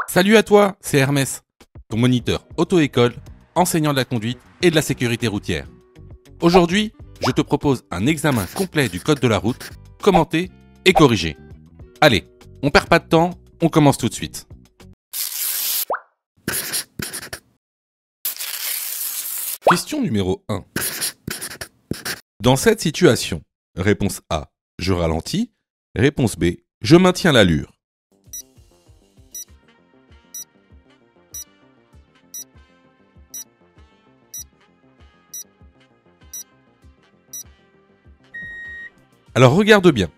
Salut à toi, c'est Hermès, ton moniteur auto-école, enseignant de la conduite et de la sécurité routière. Aujourd'hui, je te propose un examen complet du code de la route, commenté et corrigé. Allez, on perd pas de temps, on commence tout de suite. Question numéro 1. Dans cette situation, réponse A, je ralentis, réponse B, je maintiens l'allure. Alors regarde bien.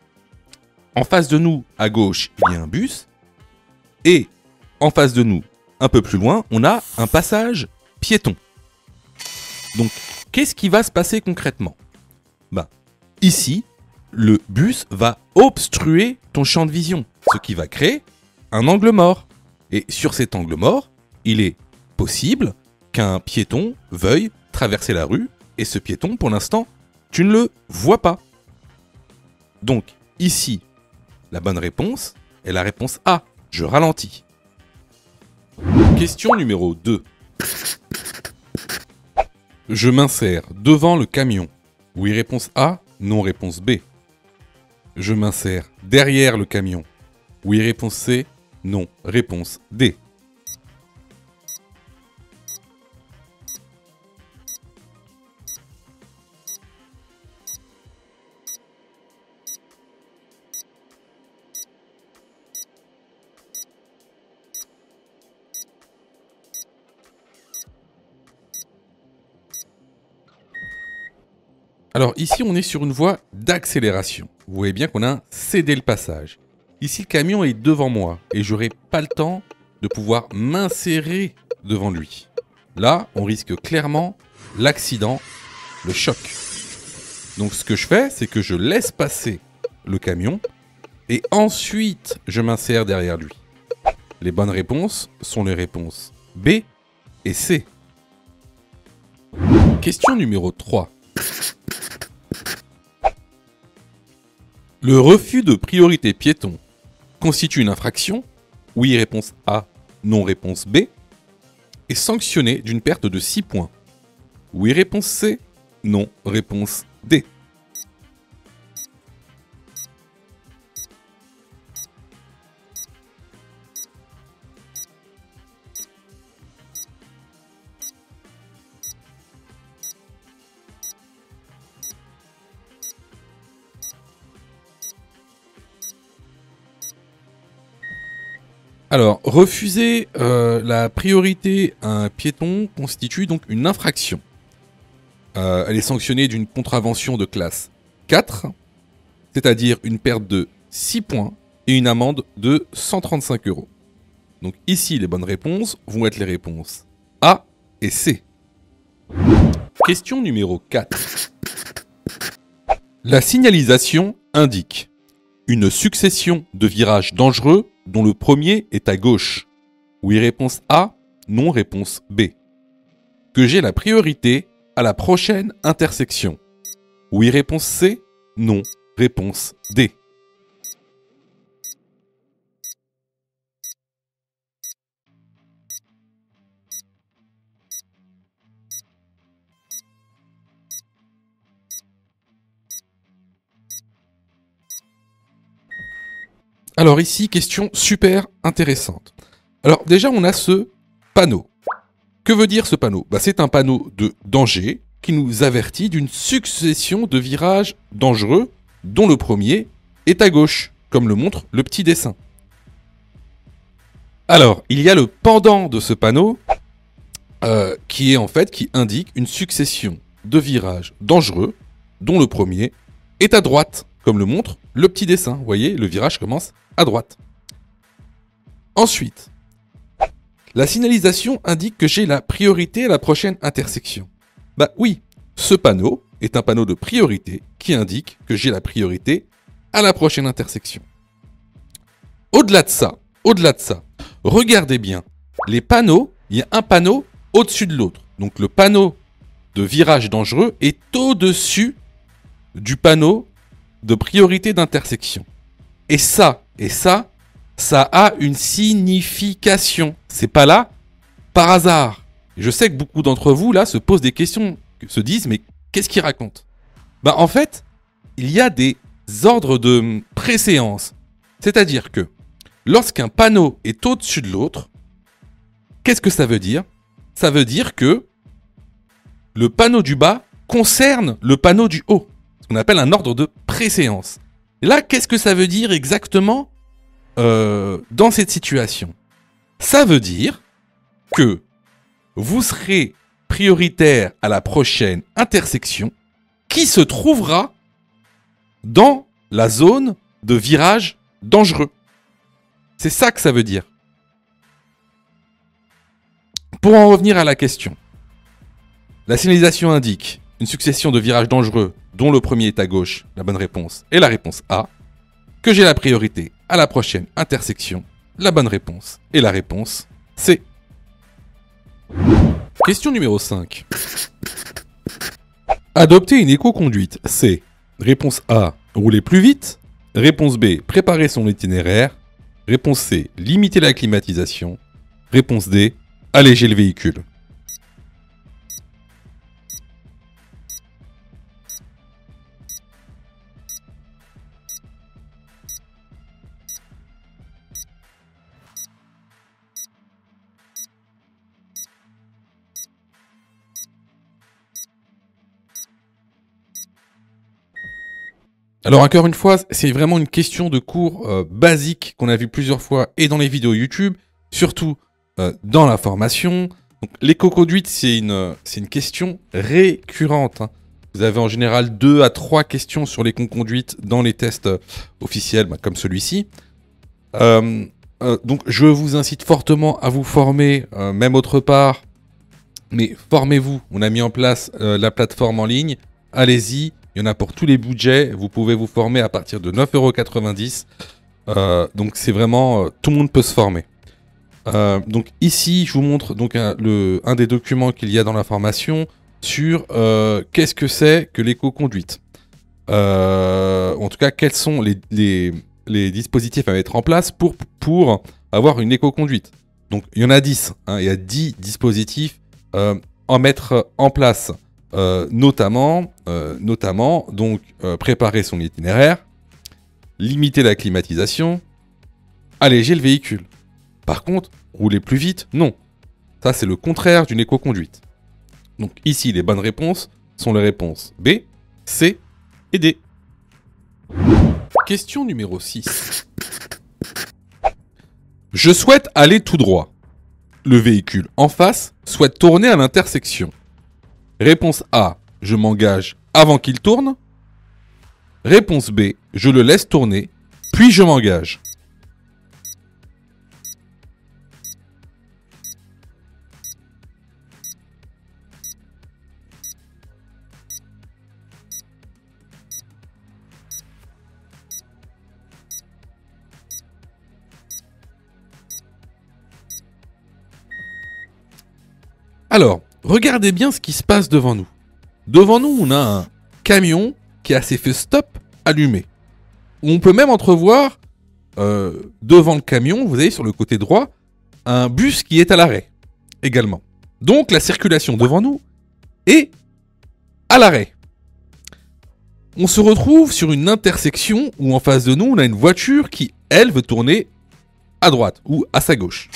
En face de nous, à gauche, il y a un bus. Et en face de nous, un peu plus loin, on a un passage piéton. Donc, qu'est-ce qui va se passer concrètement ? Ici, le bus va obstruer ton champ de vision, ce qui va créer un angle mort. Et sur cet angle mort, il est possible qu'un piéton veuille traverser la rue, et ce piéton, pour l'instant, tu ne le vois pas. Donc, ici, la bonne réponse est la réponse A, je ralentis. Question numéro 2. Je m'insère devant le camion. Oui, réponse A, non, réponse B. Je m'insère derrière le camion. Oui, réponse C, non, réponse D. Alors ici, on est sur une voie d'accélération. Vous voyez bien qu'on a cédé le passage. Ici, le camion est devant moi et j'aurai pas le temps de pouvoir m'insérer devant lui. Là, on risque clairement l'accident, le choc. Donc ce que je fais, c'est que je laisse passer le camion et ensuite je m'insère derrière lui. Les bonnes réponses sont les réponses B et C. Question numéro 3. Le refus de priorité piéton constitue une infraction. Oui, réponse A, non, réponse B. Est sanctionné d'une perte de 6 points. Oui, réponse C, non, réponse D. Alors, refuser la priorité à un piéton constitue donc une infraction. Elle est sanctionnée d'une contravention de classe 4, c'est-à-dire une perte de 6 points et une amende de 135 €. Donc ici, les bonnes réponses vont être les réponses A et C. Question numéro 4. La signalisation indique une succession de virages dangereux dont le premier est à gauche. Oui, réponse A, non, réponse B. Que j'ai la priorité à la prochaine intersection. Oui, réponse C, non, réponse D. Alors ici, question super intéressante. Alors déjà, on a ce panneau. Que veut dire ce panneau ? C'est un panneau de danger qui nous avertit d'une succession de virages dangereux dont le premier est à gauche, comme le montre le petit dessin. Alors, il y a le pendant de ce panneau qui indique une succession de virages dangereux dont le premier est à droite, comme le montre le petit dessin. Vous voyez, le virage commence à droite. Ensuite, la signalisation indique que j'ai la priorité à la prochaine intersection. Oui, ce panneau est un panneau de priorité qui indique que j'ai la priorité à la prochaine intersection. Au-delà de ça, regardez bien, les panneaux, il y a un panneau au-dessus de l'autre. Donc le panneau de virage dangereux est au-dessus du panneau de priorité d'intersection. Et ça, ça a une signification. C'est pas là par hasard. Et je sais que beaucoup d'entre vous, là, se posent des questions, se disent, mais qu'est-ce qu'il raconte? Bah, en fait, il y a des ordres de préséance. C'est-à-dire que lorsqu'un panneau est au-dessus de l'autre, qu'est-ce que ça veut dire? Ça veut dire que le panneau du bas concerne le panneau du haut. Ce qu'on appelle un ordre de préséance. Et là, qu'est-ce que ça veut dire exactement dans cette situation? Ça veut dire que vous serez prioritaire à la prochaine intersection qui se trouvera dans la zone de virage dangereux. C'est ça que ça veut dire. Pour en revenir à la question, la signalisation indique une succession de virages dangereux dont le premier est à gauche, la bonne réponse est la réponse A, que j'ai la priorité à la prochaine intersection, la bonne réponse est la réponse C. Question numéro 5. Adopter une éco-conduite, c'est réponse A, rouler plus vite, réponse B, préparer son itinéraire, réponse C, limiter la climatisation, réponse D, alléger le véhicule. Alors encore une fois, c'est vraiment une question de cours basique qu'on a vu plusieurs fois et dans les vidéos YouTube, surtout dans la formation. L'éco-conduite, c'est une question récurrente, hein. Vous avez en général 2 à 3 questions sur l'éco-conduite dans les tests officiels, comme celui-ci. Donc je vous incite fortement à vous former, même autre part. Mais formez-vous, on a mis en place la plateforme en ligne, allez-y. Il y en a pour tous les budgets. Vous pouvez vous former à partir de 9,90 €. Donc c'est vraiment... tout le monde peut se former. Donc ici, je vous montre donc un des documents qu'il y a dans la formation sur qu'est-ce que c'est que l'éco-conduite. En tout cas, quels sont les dispositifs à mettre en place pour avoir une éco-conduite. Donc il y en a 10. Hein, il y a 10 dispositifs à mettre en place. Notamment donc préparer son itinéraire, limiter la climatisation, alléger le véhicule. Par contre, rouler plus vite, non. Ça, c'est le contraire d'une éco-conduite. Donc ici, les bonnes réponses sont les réponses B, C et D. Question numéro 6. Je souhaite aller tout droit. Le véhicule en face souhaite tourner à l'intersection. Réponse A, je m'engage avant qu'il tourne. Réponse B, je le laisse tourner, puis je m'engage. Alors, regardez bien ce qui se passe devant nous. Devant nous, on a un camion qui a ses feux stop allumés. On peut même entrevoir, devant le camion, vous avez sur le côté droit, un bus qui est à l'arrêt, également. Donc la circulation devant nous est à l'arrêt. On se retrouve sur une intersection où en face de nous, on a une voiture qui, elle, veut tourner à droite ou à sa gauche.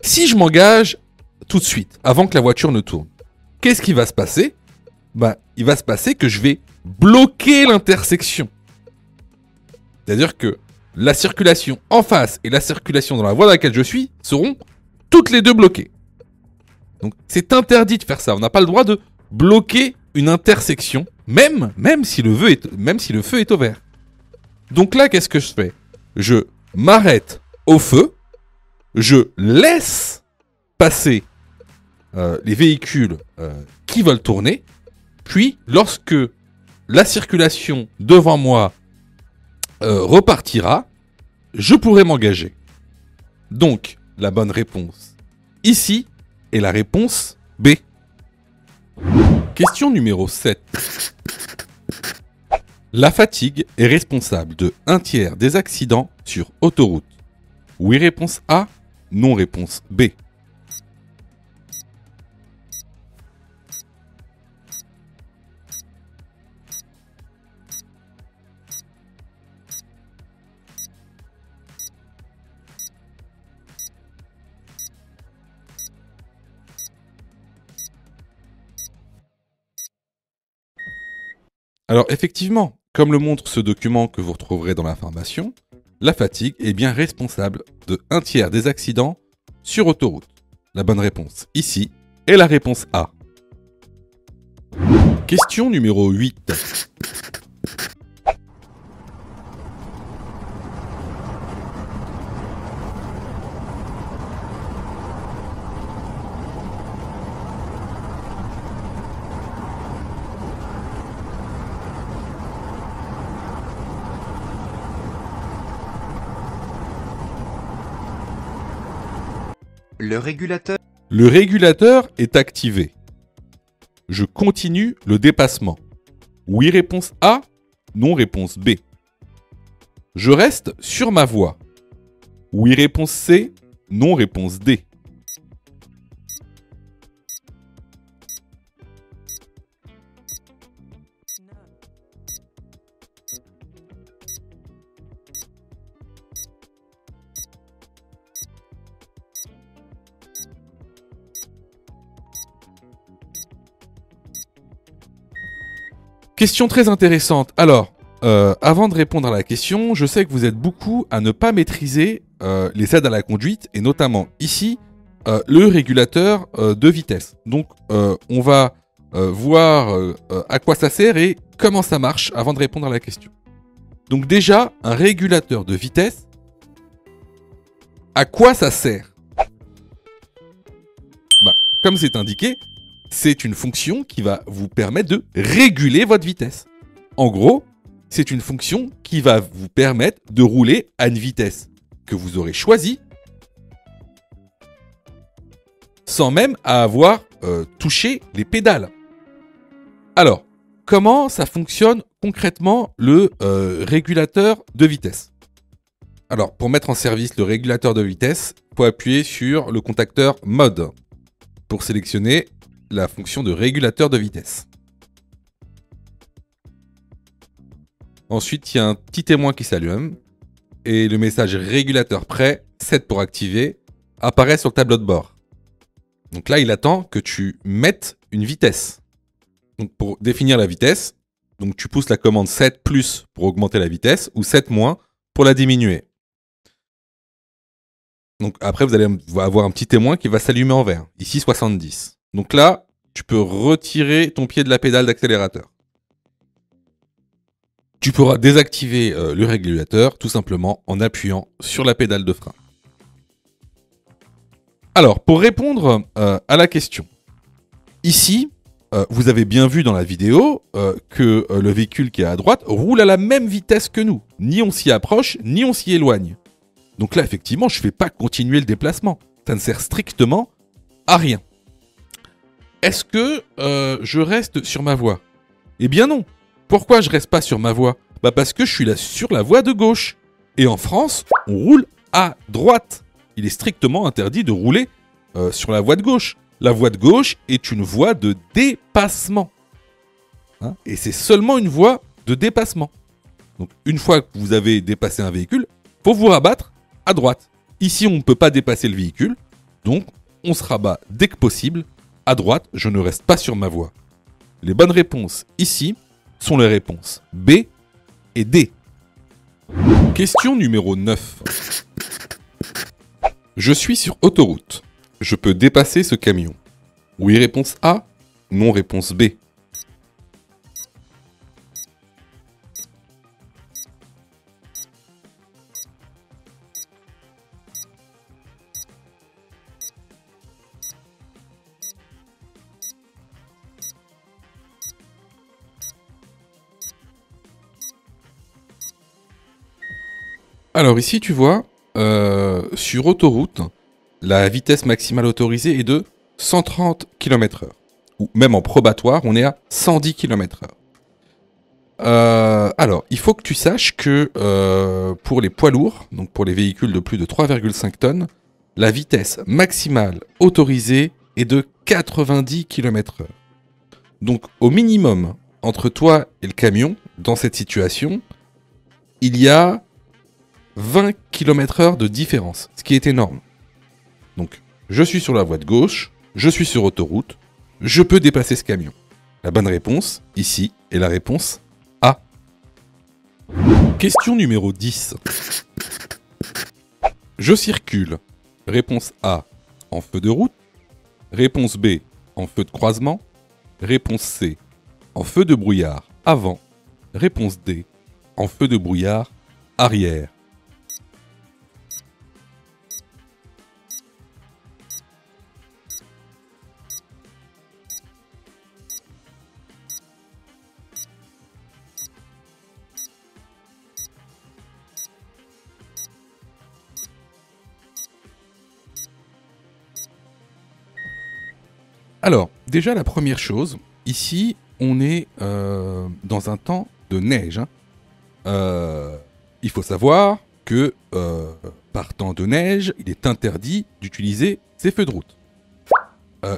Si je m'engage tout de suite, avant que la voiture ne tourne, qu'est-ce qui va se passer? Il va se passer que je vais bloquer l'intersection. C'est-à-dire que la circulation en face et la circulation dans la voie dans laquelle je suis seront toutes les deux bloquées. Donc c'est interdit de faire ça. On n'a pas le droit de bloquer une intersection, même si le feu est au vert. Donc là, qu'est-ce que je fais? Je m'arrête au feu, je laisse passer les véhicules qui veulent tourner, puis lorsque la circulation devant moi repartira, je pourrai m'engager. Donc, la bonne réponse ici est la réponse B. Question numéro 7. La fatigue est responsable de 1/3 des accidents sur autoroute. Oui, réponse A. Non, réponse B. Alors effectivement, comme le montre ce document que vous retrouverez dans l'information, la fatigue est bien responsable de 1/3 des accidents sur autoroute. La bonne réponse ici est la réponse A. Question numéro 8. Le régulateur. Le régulateur est activé. Je continue le dépassement. Oui, réponse A. Non, réponse B. Je reste sur ma voie. Oui, réponse C. Non, réponse D. Question très intéressante. Alors, avant de répondre à la question, je sais que vous êtes beaucoup à ne pas maîtriser les aides à la conduite, et notamment ici, le régulateur de vitesse. Donc, on va voir à quoi ça sert et comment ça marche avant de répondre à la question. Donc déjà, un régulateur de vitesse, à quoi ça sert? Comme c'est indiqué, c'est une fonction qui va vous permettre de réguler votre vitesse. En gros, c'est une fonction qui va vous permettre de rouler à une vitesse que vous aurez choisie sans même avoir touché les pédales. Alors, comment ça fonctionne concrètement le régulateur de vitesse? Alors, pour mettre en service le régulateur de vitesse, il faut appuyer sur le contacteur Mode pour sélectionner la fonction de régulateur de vitesse. Ensuite, il y a un petit témoin qui s'allume et le message régulateur prêt, 7 pour activer, apparaît sur le tableau de bord. Donc là, il attend que tu mettes une vitesse. Donc pour définir la vitesse, donc tu pousses la commande 7 plus pour augmenter la vitesse ou 7 moins pour la diminuer. Donc après, vous allez avoir un petit témoin qui va s'allumer en vert, ici 70. Donc là, tu peux retirer ton pied de la pédale d'accélérateur. Tu pourras désactiver le régulateur tout simplement en appuyant sur la pédale de frein. Alors, pour répondre à la question, ici, vous avez bien vu dans la vidéo que le véhicule qui est à droite roule à la même vitesse que nous. Ni on s'y approche, ni on s'y éloigne. Donc là, effectivement, je ne fais pas continuer le déplacement. Ça ne sert strictement à rien. Est-ce que je reste sur ma voie? Eh bien non. Pourquoi je reste pas sur ma voie? Parce que je suis là sur la voie de gauche. Et en France, on roule à droite. Il est strictement interdit de rouler sur la voie de gauche. La voie de gauche est une voie de dépassement. Hein, et c'est seulement une voie de dépassement. Donc une fois que vous avez dépassé un véhicule, faut vous rabattre à droite. Ici, on ne peut pas dépasser le véhicule. Donc, on se rabat dès que possible à droite, je ne reste pas sur ma voie. Les bonnes réponses ici sont les réponses B et D. Question numéro 9. Je suis sur autoroute. Je peux dépasser ce camion. Oui, réponse A. Non, réponse B. Alors ici, tu vois, sur autoroute, la vitesse maximale autorisée est de 130 km/h. Ou même en probatoire, on est à 110 km/h. Alors, il faut que tu saches que pour les poids lourds, donc pour les véhicules de plus de 3,5 tonnes, la vitesse maximale autorisée est de 90 km/h. Donc, au minimum, entre toi et le camion, dans cette situation, il y a 20 km/h de différence, ce qui est énorme. Donc, je suis sur la voie de gauche, je suis sur autoroute, je peux dépasser ce camion. La bonne réponse, ici, est la réponse A. Question numéro 10. Je circule. Réponse A, en feu de route. Réponse B, en feu de croisement. Réponse C, en feu de brouillard avant. Réponse D, en feu de brouillard arrière. Alors, déjà la première chose, ici, on est dans un temps de neige. Hein. Il faut savoir que par temps de neige, il est interdit d'utiliser ces feux de route.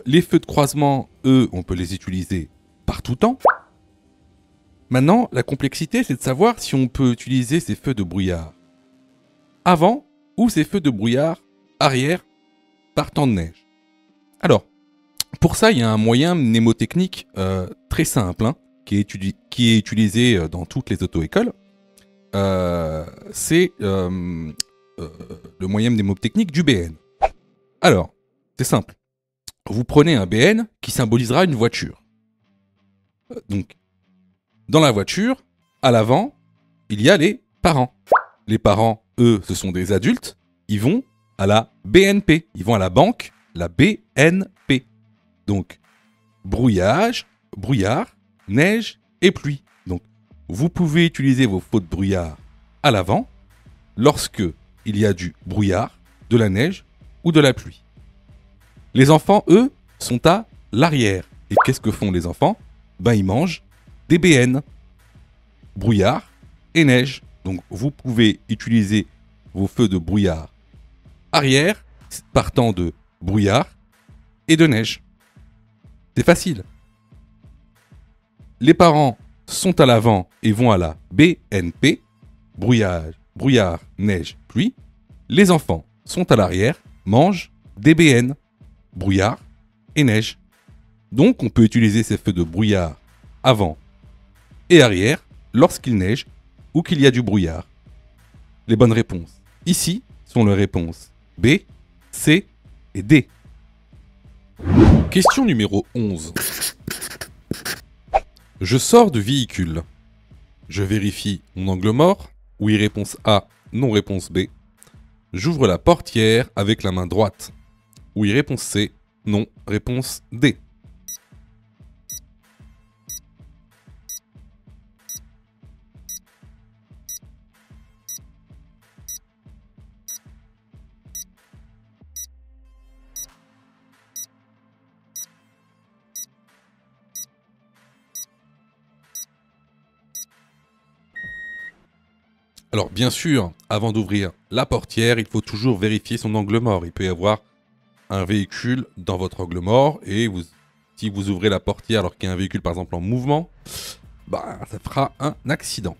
Les feux de croisement, eux, on peut les utiliser par tout temps. Maintenant, la complexité, c'est de savoir si on peut utiliser ces feux de brouillard avant ou ces feux de brouillard arrière par temps de neige. Alors, pour ça, il y a un moyen mnémotechnique très simple hein, qui est utilisé dans toutes les auto-écoles. C'est le moyen mnémotechnique du BN. Alors, c'est simple. Vous prenez un BN qui symbolisera une voiture. Donc, dans la voiture, à l'avant, il y a les parents. Les parents, eux, ce sont des adultes. Ils vont à la BNP. Ils vont à la banque, la BNP. Donc, brouillard, neige et pluie. Donc, vous pouvez utiliser vos feux de brouillard à l'avant lorsque il y a du brouillard, de la neige ou de la pluie. Les enfants, eux, sont à l'arrière. Et qu'est-ce que font les enfants? Ben, ils mangent des BN, brouillard et neige. Donc, vous pouvez utiliser vos feux de brouillard arrière partant de brouillard et de neige. C'est facile. Les parents sont à l'avant et vont à la BNP, brouillard, neige, pluie. Les enfants sont à l'arrière, mangent des BN, brouillard et neige. Donc on peut utiliser ces feux de brouillard avant et arrière lorsqu'il neige ou qu'il y a du brouillard. Les bonnes réponses ici sont les réponses B, C et D. Question numéro 11. Je sors du véhicule. Je vérifie mon angle mort. Oui, réponse A, non, réponse B. J'ouvre la portière avec la main droite. Oui, réponse C, non, réponse D. Alors bien sûr, avant d'ouvrir la portière, il faut toujours vérifier son angle mort. Il peut y avoir un véhicule dans votre angle mort et si vous ouvrez la portière alors qu'il y a un véhicule par exemple en mouvement, bah, ça fera un accident.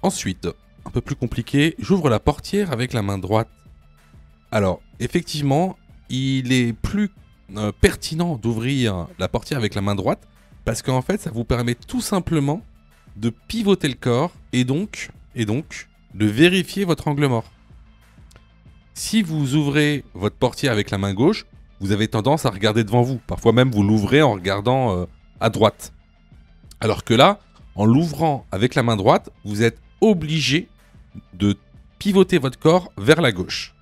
Ensuite, un peu plus compliqué, j'ouvre la portière avec la main droite. Alors effectivement, il est plus pertinent d'ouvrir la portière avec la main droite parce qu'en fait, ça vous permet tout simplement de pivoter le corps et donc de vérifier votre angle mort. Si vous ouvrez votre portière avec la main gauche, vous avez tendance à regarder devant vous. Parfois même, vous l'ouvrez en regardant à droite. Alors que là, en l'ouvrant avec la main droite, vous êtes obligé de pivoter votre corps vers la gauche.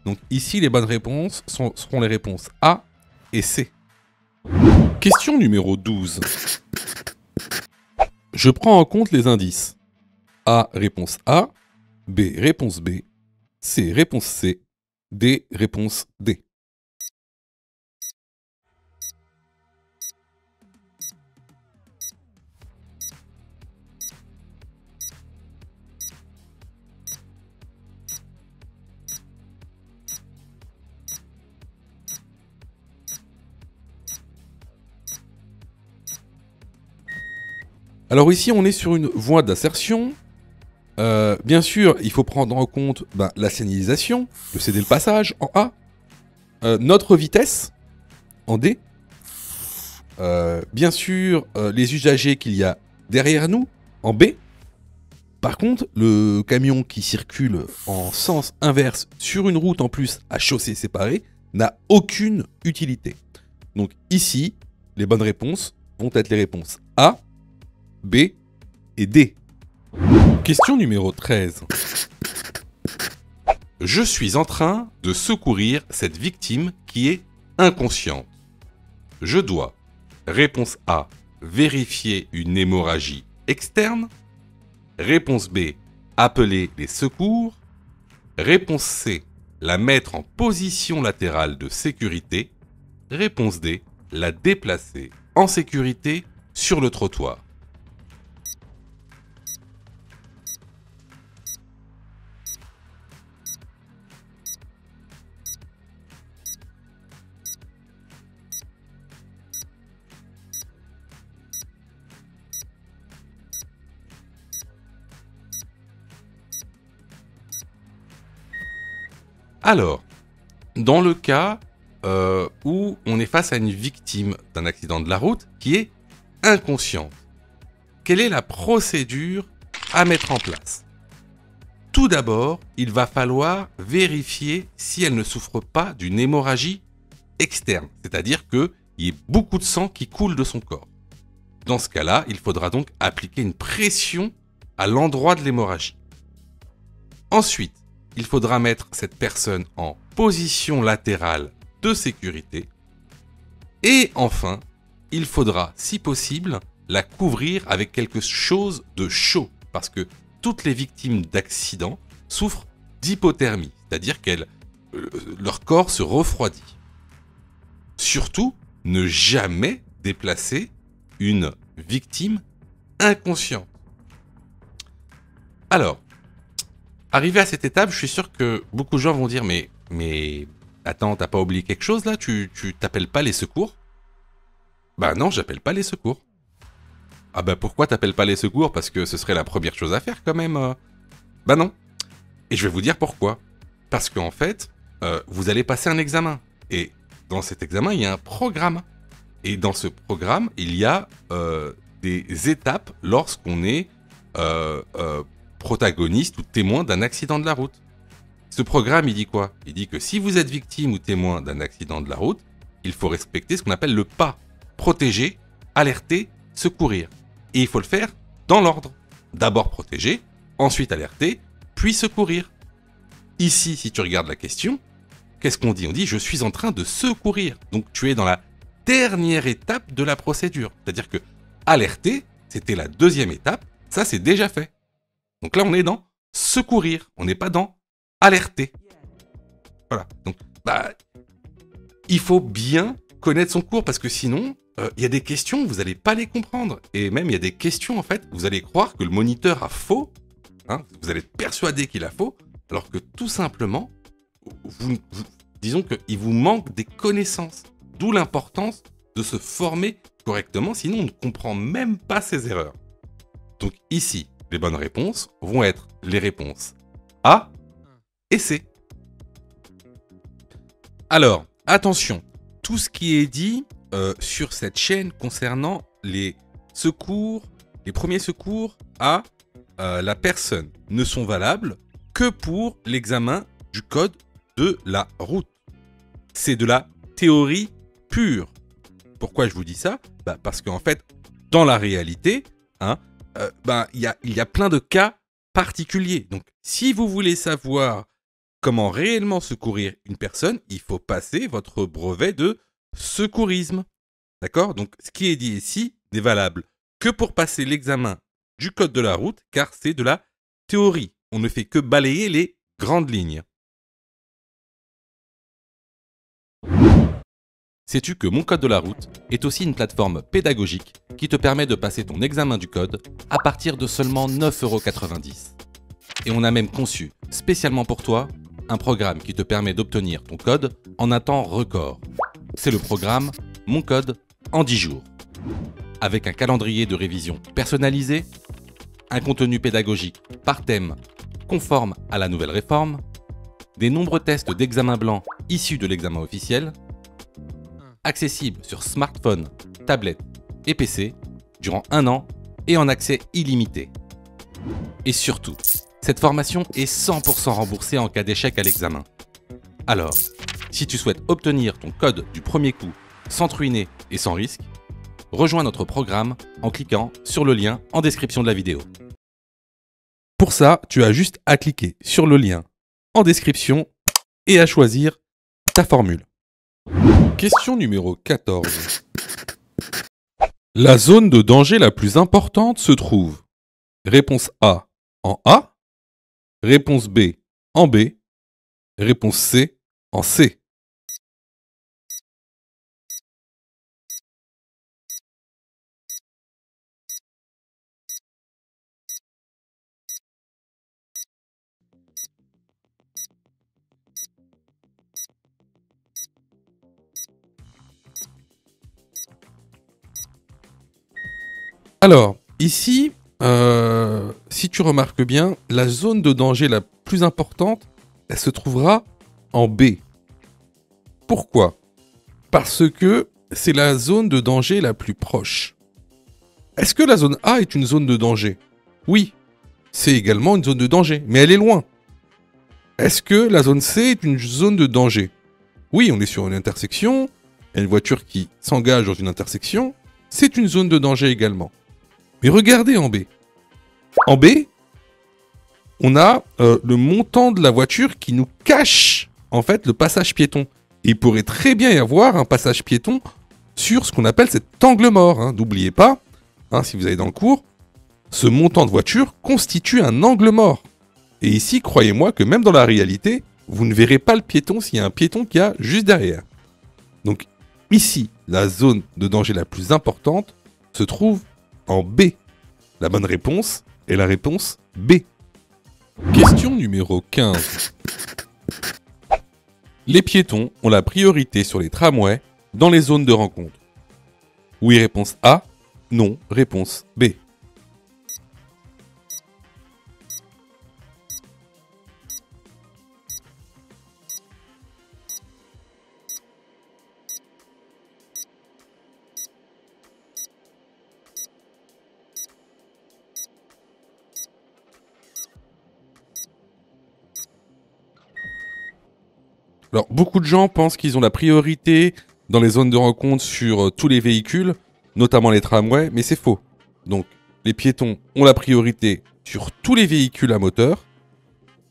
Donc ici, les bonnes réponses seront les réponses A et C. Question numéro 12. Je prends en compte les indices. A, réponse A. B, réponse B. C, réponse C. D, réponse D. Alors ici, on est sur une voie d'insertion. Bien sûr, il faut prendre en compte la signalisation, le céder le passage en A, notre vitesse en D, bien sûr, les usagers qu'il y a derrière nous en B. Par contre, le camion qui circule en sens inverse sur une route en plus à chaussée séparée n'a aucune utilité. Donc ici, les bonnes réponses vont être les réponses A, B et D. Question numéro 13. Je suis en train de secourir cette victime qui est inconsciente. Je dois, réponse A, vérifier une hémorragie externe. Réponse B, appeler les secours. Réponse C, la mettre en position latérale de sécurité. Réponse D, la déplacer en sécurité sur le trottoir. Alors, dans le cas où on est face à une victime d'un accident de la route qui est inconsciente, quelle est la procédure à mettre en place? Tout d'abord, il va falloir vérifier si elle ne souffre pas d'une hémorragie externe, c'est-à-dire qu'il y ait beaucoup de sang qui coule de son corps. Dans ce cas-là, il faudra donc appliquer une pression à l'endroit de l'hémorragie. Ensuite, il faudra mettre cette personne en position latérale de sécurité. Et enfin, il faudra, si possible, la couvrir avec quelque chose de chaud, parce que toutes les victimes d'accidents souffrent d'hypothermie, c'est-à-dire que leur corps se refroidit. Surtout, ne jamais déplacer une victime inconsciente. Alors, arrivé à cette étape, je suis sûr que beaucoup de gens vont dire mais attends, t'as pas oublié quelque chose là? Tu t'appelles pas les secours? Bah non, j'appelle pas les secours. Ah bah pourquoi t'appelles pas les secours? Parce que ce serait la première chose à faire quand même. Bah non. Et je vais vous dire pourquoi. Parce qu'en fait, vous allez passer un examen. Et dans cet examen, il y a un programme. Et dans ce programme, il y a des étapes lorsqu'on est protagoniste ou témoin d'un accident de la route. Ce programme, il dit quoi? Il dit que si vous êtes victime ou témoin d'un accident de la route, il faut respecter ce qu'on appelle le PA. Protéger, alerter, secourir. Et il faut le faire dans l'ordre. D'abord protéger, ensuite alerter, puis secourir. Ici, si tu regardes la question, qu'est-ce qu'on dit? On dit « je suis en train de secourir ». Donc tu es dans la dernière étape de la procédure. C'est-à-dire que alerter, c'était la deuxième étape, ça c'est déjà fait. Donc là, on est dans secourir, on n'est pas dans alerter. Voilà. Donc, il faut bien connaître son cours parce que sinon, il y a des questions, vous n'allez pas les comprendre. Et même, il y a des questions, en fait, vous allez croire que le moniteur a faux. Hein, vous allez être persuadé qu'il a faux, alors que tout simplement, disons qu'il vous manque des connaissances. D'où l'importance de se former correctement, sinon on ne comprend même pas ses erreurs. Donc ici, les bonnes réponses vont être les réponses A et C. Alors, attention, tout ce qui est dit sur cette chaîne concernant les secours, les premiers secours à la personne ne sont valables que pour l'examen du code de la route. C'est de la théorie pure. Pourquoi je vous dis ça? Parce qu'en fait, dans la réalité, il y a plein de cas particuliers. Donc, si vous voulez savoir comment réellement secourir une personne, il faut passer votre brevet de secourisme. D'accord? Donc, ce qui est dit ici n'est valable que pour passer l'examen du code de la route, car c'est de la théorie. On ne fait que balayer les grandes lignes. Sais-tu que Mon Code de la Route est aussi une plateforme pédagogique qui te permet de passer ton examen du code à partir de seulement 9,90 €. Et on a même conçu, spécialement pour toi, un programme qui te permet d'obtenir ton code en un temps record. C'est le programme Mon Code en 10 jours. avec un calendrier de révision personnalisé, un contenu pédagogique par thème conforme à la nouvelle réforme, des nombreux tests d'examen blanc issus de l'examen officiel, accessibles sur smartphone, tablette et PC durant 1 an et en accès illimité. Et surtout, cette formation est 100% remboursée en cas d'échec à l'examen. Alors, si tu souhaites obtenir ton code du premier coup sans te ruiner et sans risque, rejoins notre programme en cliquant sur le lien en description de la vidéo. Pour ça, tu as juste à cliquer sur le lien en description et à choisir ta formule. Question numéro 14. La zone de danger la plus importante se trouve. Réponse A en A. Réponse B en B. Réponse C en C. Alors, ici, si tu remarques bien, la zone de danger la plus importante, elle se trouvera en B. Pourquoi ? Parce que c'est la zone de danger la plus proche. Est-ce que la zone A est une zone de danger ? Oui, c'est également une zone de danger, mais elle est loin. Est-ce que la zone C est une zone de danger ? Oui, on est sur une intersection, il y a une voiture qui s'engage dans une intersection, c'est une zone de danger également. Mais regardez en B. En B, on a le montant de la voiture qui nous cache en fait le passage piéton. Et il pourrait très bien y avoir un passage piéton sur ce qu'on appelle cet angle mort. Hein. N'oubliez pas, si vous allez dans le cours, ce montant de voiture constitue un angle mort. Et ici, croyez-moi que même dans la réalité, vous ne verrez pas le piéton s'il y a un piéton qui a juste derrière. Donc ici, la zone de danger la plus importante se trouve en B. La bonne réponse est la réponse B. Question numéro 15. Les piétons ont la priorité sur les tramways dans les zones de rencontre. Oui, réponse A. Non, réponse B. Alors, beaucoup de gens pensent qu'ils ont la priorité dans les zones de rencontre sur tous les véhicules, notamment les tramways, mais c'est faux. Donc, les piétons ont la priorité sur tous les véhicules à moteur,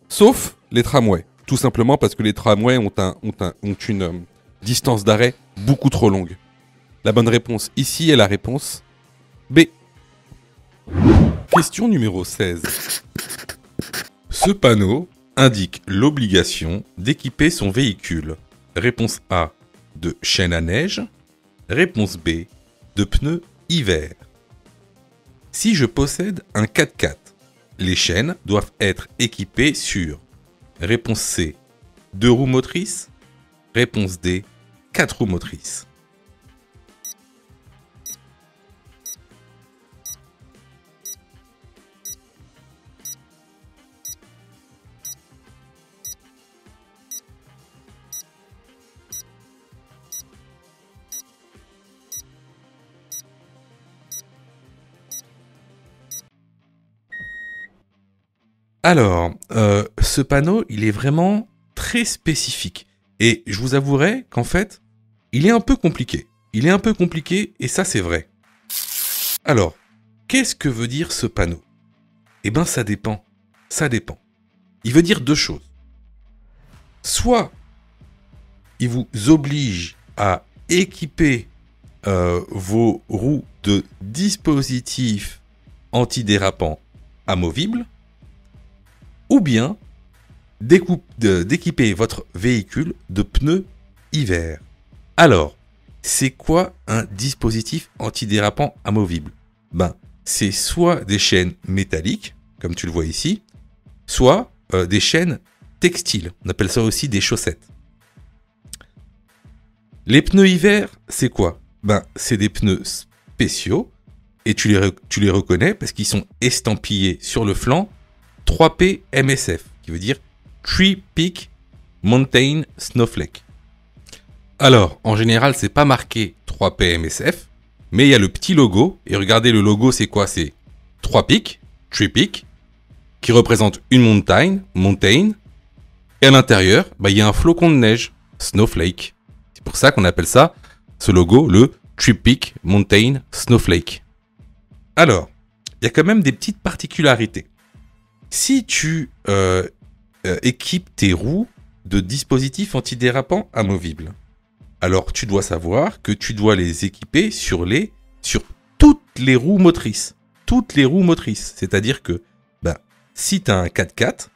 sauf les tramways. Tout simplement parce que les tramways ont une distance d'arrêt beaucoup trop longue. La bonne réponse ici est la réponse B. Question numéro 16. Ce panneau indique l'obligation d'équiper son véhicule. Réponse A, de chaîne à neige. Réponse B, de pneus hiver. Si je possède un 4x4, les chaînes doivent être équipées sur réponse C, 2 roues motrices. Réponse D, 4 roues motrices. Alors, ce panneau, il est vraiment très spécifique. Et je vous avouerai qu'en fait, il est un peu compliqué. Il est un peu compliqué et ça, c'est vrai. Alors, qu'est-ce que veut dire ce panneau ? Eh bien, ça dépend. Ça dépend. Il veut dire 2 choses. Soit, il vous oblige à équiper vos roues de dispositifs antidérapants amovibles, ou bien d'équiper votre véhicule de pneus hiver. Alors, c'est quoi un dispositif antidérapant amovible ? C'est soit des chaînes métalliques, comme tu le vois ici, soit des chaînes textiles. On appelle ça aussi des chaussettes. Les pneus hiver, c'est quoi ? C'est des pneus spéciaux Et tu les reconnais parce qu'ils sont estampillés sur le flanc 3P MSF, qui veut dire Tree Peak Mountain Snowflake. Alors, en général, c'est pas marqué 3P MSF, mais il y a le petit logo, et regardez, le logo, c'est quoi? C'est 3 pics, Tree Peak, qui représente une montagne, et à l'intérieur, il y a un flocon de neige, Snowflake. C'est pour ça qu'on appelle ça, ce logo, le Tree Peak Mountain Snowflake. Alors, il y a quand même des petites particularités. Si tu équipes tes roues de dispositifs antidérapants amovibles, alors tu dois savoir que tu dois les équiper sur toutes les roues motrices. Toutes les roues motrices. C'est-à-dire que si tu as un 4x4,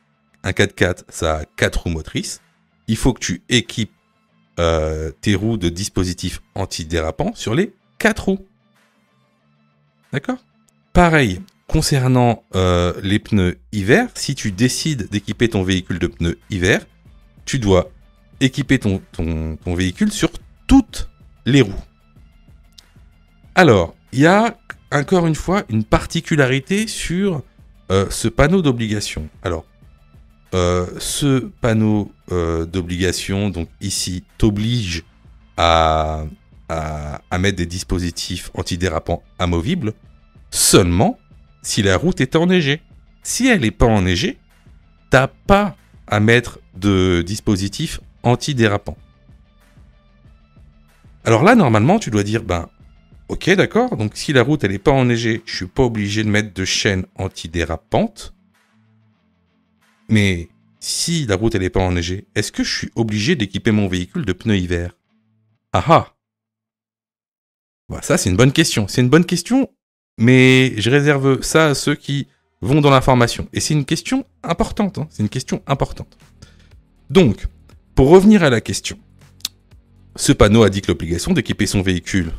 ça a 4 roues motrices, il faut que tu équipes tes roues de dispositifs antidérapants sur les 4 roues. D'accord ? Pareil, concernant les pneus hiver, si tu décides d'équiper ton véhicule de pneus hiver, tu dois équiper ton véhicule sur toutes les roues. Alors, il y a encore une fois une particularité sur ce panneau d'obligation. Alors, ce panneau d'obligation, donc ici, t'oblige à mettre des dispositifs antidérapants amovibles seulement si la route est enneigée. Si elle n'est pas enneigée, t'as pas à mettre de dispositifs antidérapants. Alors là, normalement, tu dois dire, ok, d'accord, donc si la route elle n'est pas enneigée, je suis pas obligé de mettre de chaîne antidérapante. Mais si la route elle n'est pas enneigée, est-ce que je suis obligé d'équiper mon véhicule de pneus hiver? Ah ah. Ça, c'est une bonne question. C'est une bonne question, mais je réserve ça à ceux qui vont dans l'information. Et c'est une question importante. C'est une question importante. Donc, pour revenir à la question, ce panneau indique l'obligation d'équiper son véhicule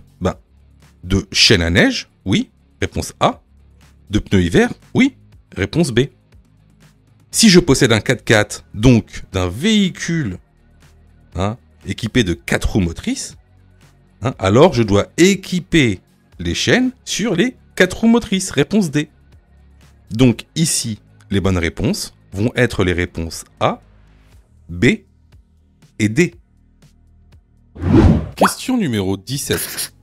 de chaîne à neige, oui, réponse A. De pneus hiver, oui, réponse B. Si je possède un 4x4, donc d'un véhicule équipé de 4 roues motrices, alors je dois équiper les chaînes sur les 4 roues motrices, réponse D. Donc ici, les bonnes réponses vont être les réponses A, B et D. Question numéro 17.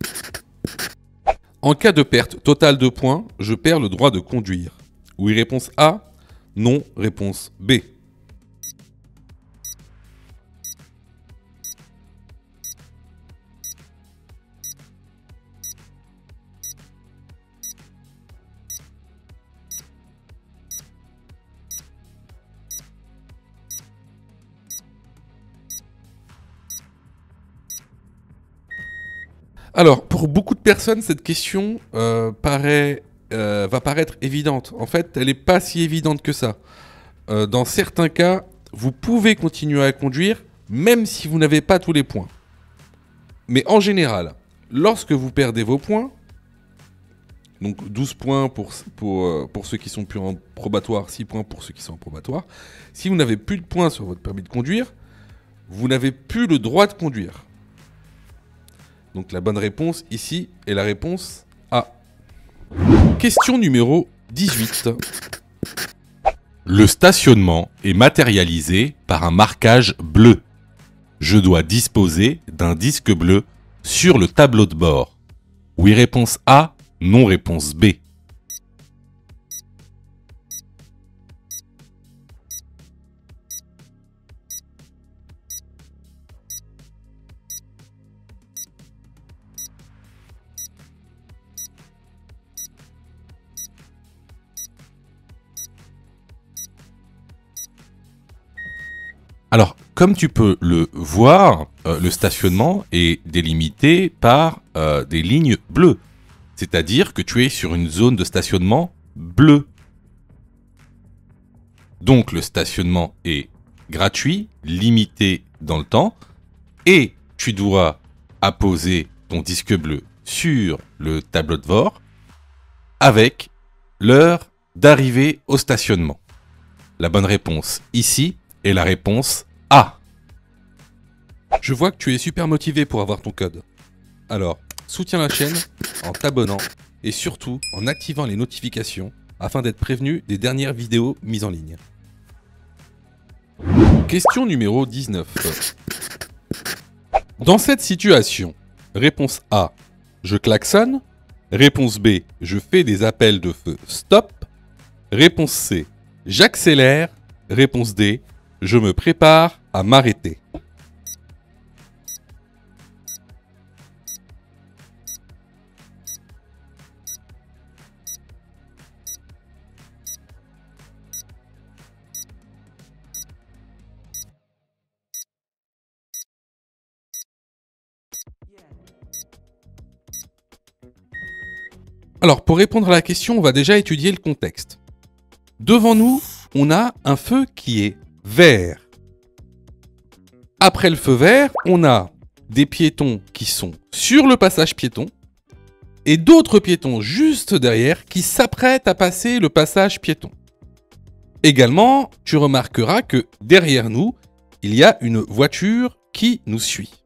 En cas de perte totale de points, je perds le droit de conduire. Oui, réponse A. Non, réponse B. Alors, pour beaucoup de personnes, cette question va paraître évidente. En fait, elle n'est pas si évidente que ça. Dans certains cas, vous pouvez continuer à conduire, même si vous n'avez pas tous les points. Mais en général, lorsque vous perdez vos points, donc 12 points pour ceux qui sont plus en probatoire, 6 points pour ceux qui sont en probatoire, si vous n'avez plus de points sur votre permis de conduire, vous n'avez plus le droit de conduire. Donc la bonne réponse ici est la réponse A. Question numéro 18. Le stationnement est matérialisé par un marquage bleu. Je dois disposer d'un disque bleu sur le tableau de bord. Oui, réponse A, non, réponse B. Alors, comme tu peux le voir, le stationnement est délimité par des lignes bleues. C'est-à-dire que tu es sur une zone de stationnement bleue. Donc, le stationnement est gratuit, limité dans le temps, et tu dois apposer ton disque bleu sur le tableau de bord avec l'heure d'arrivée au stationnement. La bonne réponse ici est la réponse A. Je vois que tu es super motivé pour avoir ton code. Alors, soutiens la chaîne en t'abonnant et surtout en activant les notifications afin d'être prévenu des dernières vidéos mises en ligne. Question numéro 19. Dans cette situation, réponse A, je klaxonne. Réponse B, je fais des appels de feu stop. Réponse C, j'accélère. Réponse D, je me prépare à m'arrêter. Alors, pour répondre à la question, on va déjà étudier le contexte. Devant nous, on a un feu qui est vert. Après le feu vert, on a des piétons qui sont sur le passage piéton et d'autres piétons juste derrière qui s'apprêtent à passer le passage piéton. Également, tu remarqueras que derrière nous, il y a une voiture qui nous suit.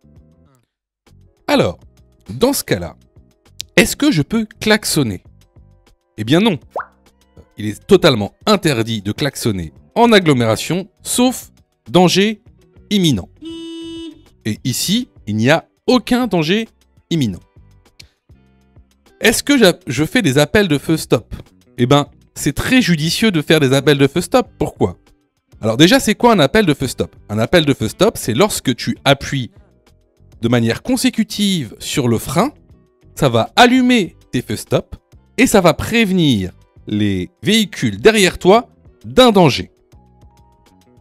Alors, dans ce cas-là, est-ce que je peux klaxonner? Eh bien non. Il est totalement interdit de klaxonner en agglomération, sauf danger imminent. Et ici, il n'y a aucun danger imminent. Est-ce que je fais des appels de feu stop? Eh bien, c'est très judicieux de faire des appels de feu stop. Pourquoi? Alors déjà, c'est quoi un appel de feu stop? Un appel de feu stop, c'est lorsque tu appuies de manière consécutive sur le frein, ça va allumer tes feux stop et ça va prévenir les véhicules derrière toi d'un danger.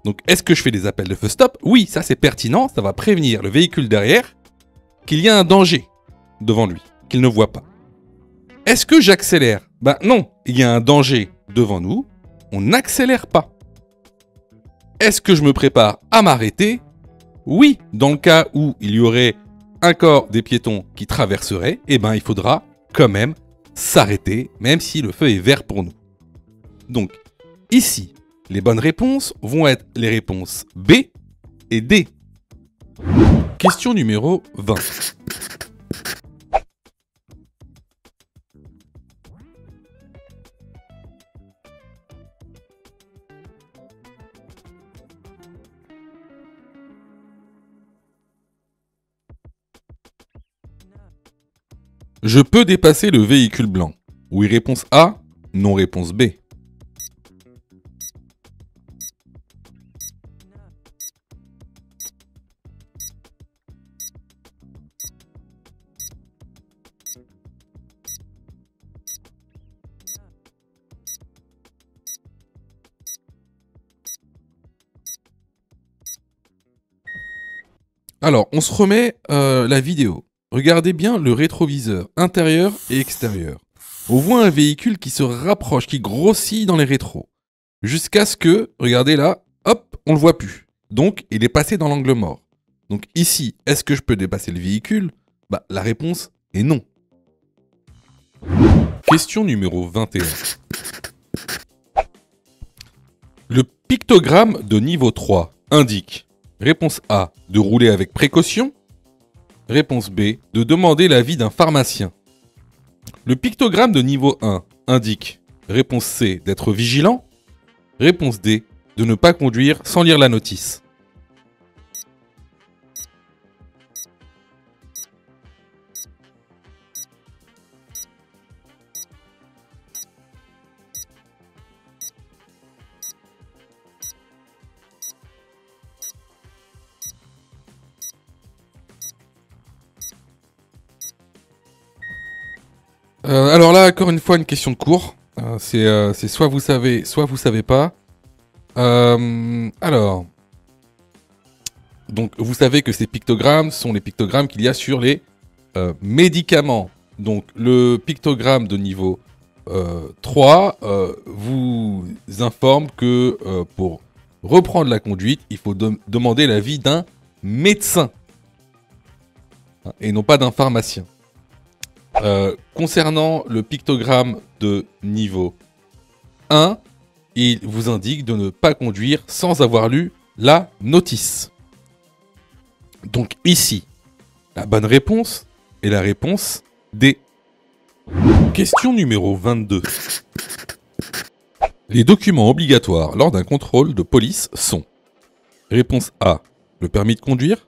Donc, est-ce que je fais des appels de feu stop? Oui, ça c'est pertinent, ça va prévenir le véhicule derrière qu'il y a un danger devant lui, qu'il ne voit pas. Est-ce que j'accélère? Ben non, il y a un danger devant nous, on n'accélère pas. Est-ce que je me prépare à m'arrêter? Oui, dans le cas où il y aurait encore des piétons qui traverseraient, eh ben il faudra quand même s'arrêter, même si le feu est vert pour nous. Donc, ici, les bonnes réponses vont être les réponses B et D. Question numéro 20. Je peux dépasser le véhicule blanc. Oui, réponse A, non, réponse B. Alors, on se remet la vidéo. Regardez bien le rétroviseur intérieur et extérieur. On voit un véhicule qui se rapproche, qui grossit dans les rétros. Jusqu'à ce que, regardez là, hop, on le voit plus. Donc, il est passé dans l'angle mort. Donc ici, est-ce que je peux dépasser le véhicule? Bah, la réponse est non. Question numéro 21. Le pictogramme de niveau 3 indique, réponse A, de rouler avec précaution. Réponse B, de demander l'avis d'un pharmacien. Le pictogramme de niveau 1 indique, réponse C, d'être vigilant. Réponse D, de ne pas conduire sans lire la notice. Alors là, encore une fois, une question de cours. C'est soit vous savez, soit vous savez pas. Alors, donc vous savez que ces pictogrammes sont les pictogrammes qu'il y a sur les médicaments. Donc le pictogramme de niveau 3 vous informe que pour reprendre la conduite, il faut demander l'avis d'un médecin et non pas d'un pharmacien. Concernant le pictogramme de niveau 1, il vous indique de ne pas conduire sans avoir lu la notice. Donc ici, la bonne réponse est la réponse D. Question numéro 22. Les documents obligatoires lors d'un contrôle de police sont: réponse A, le permis de conduire.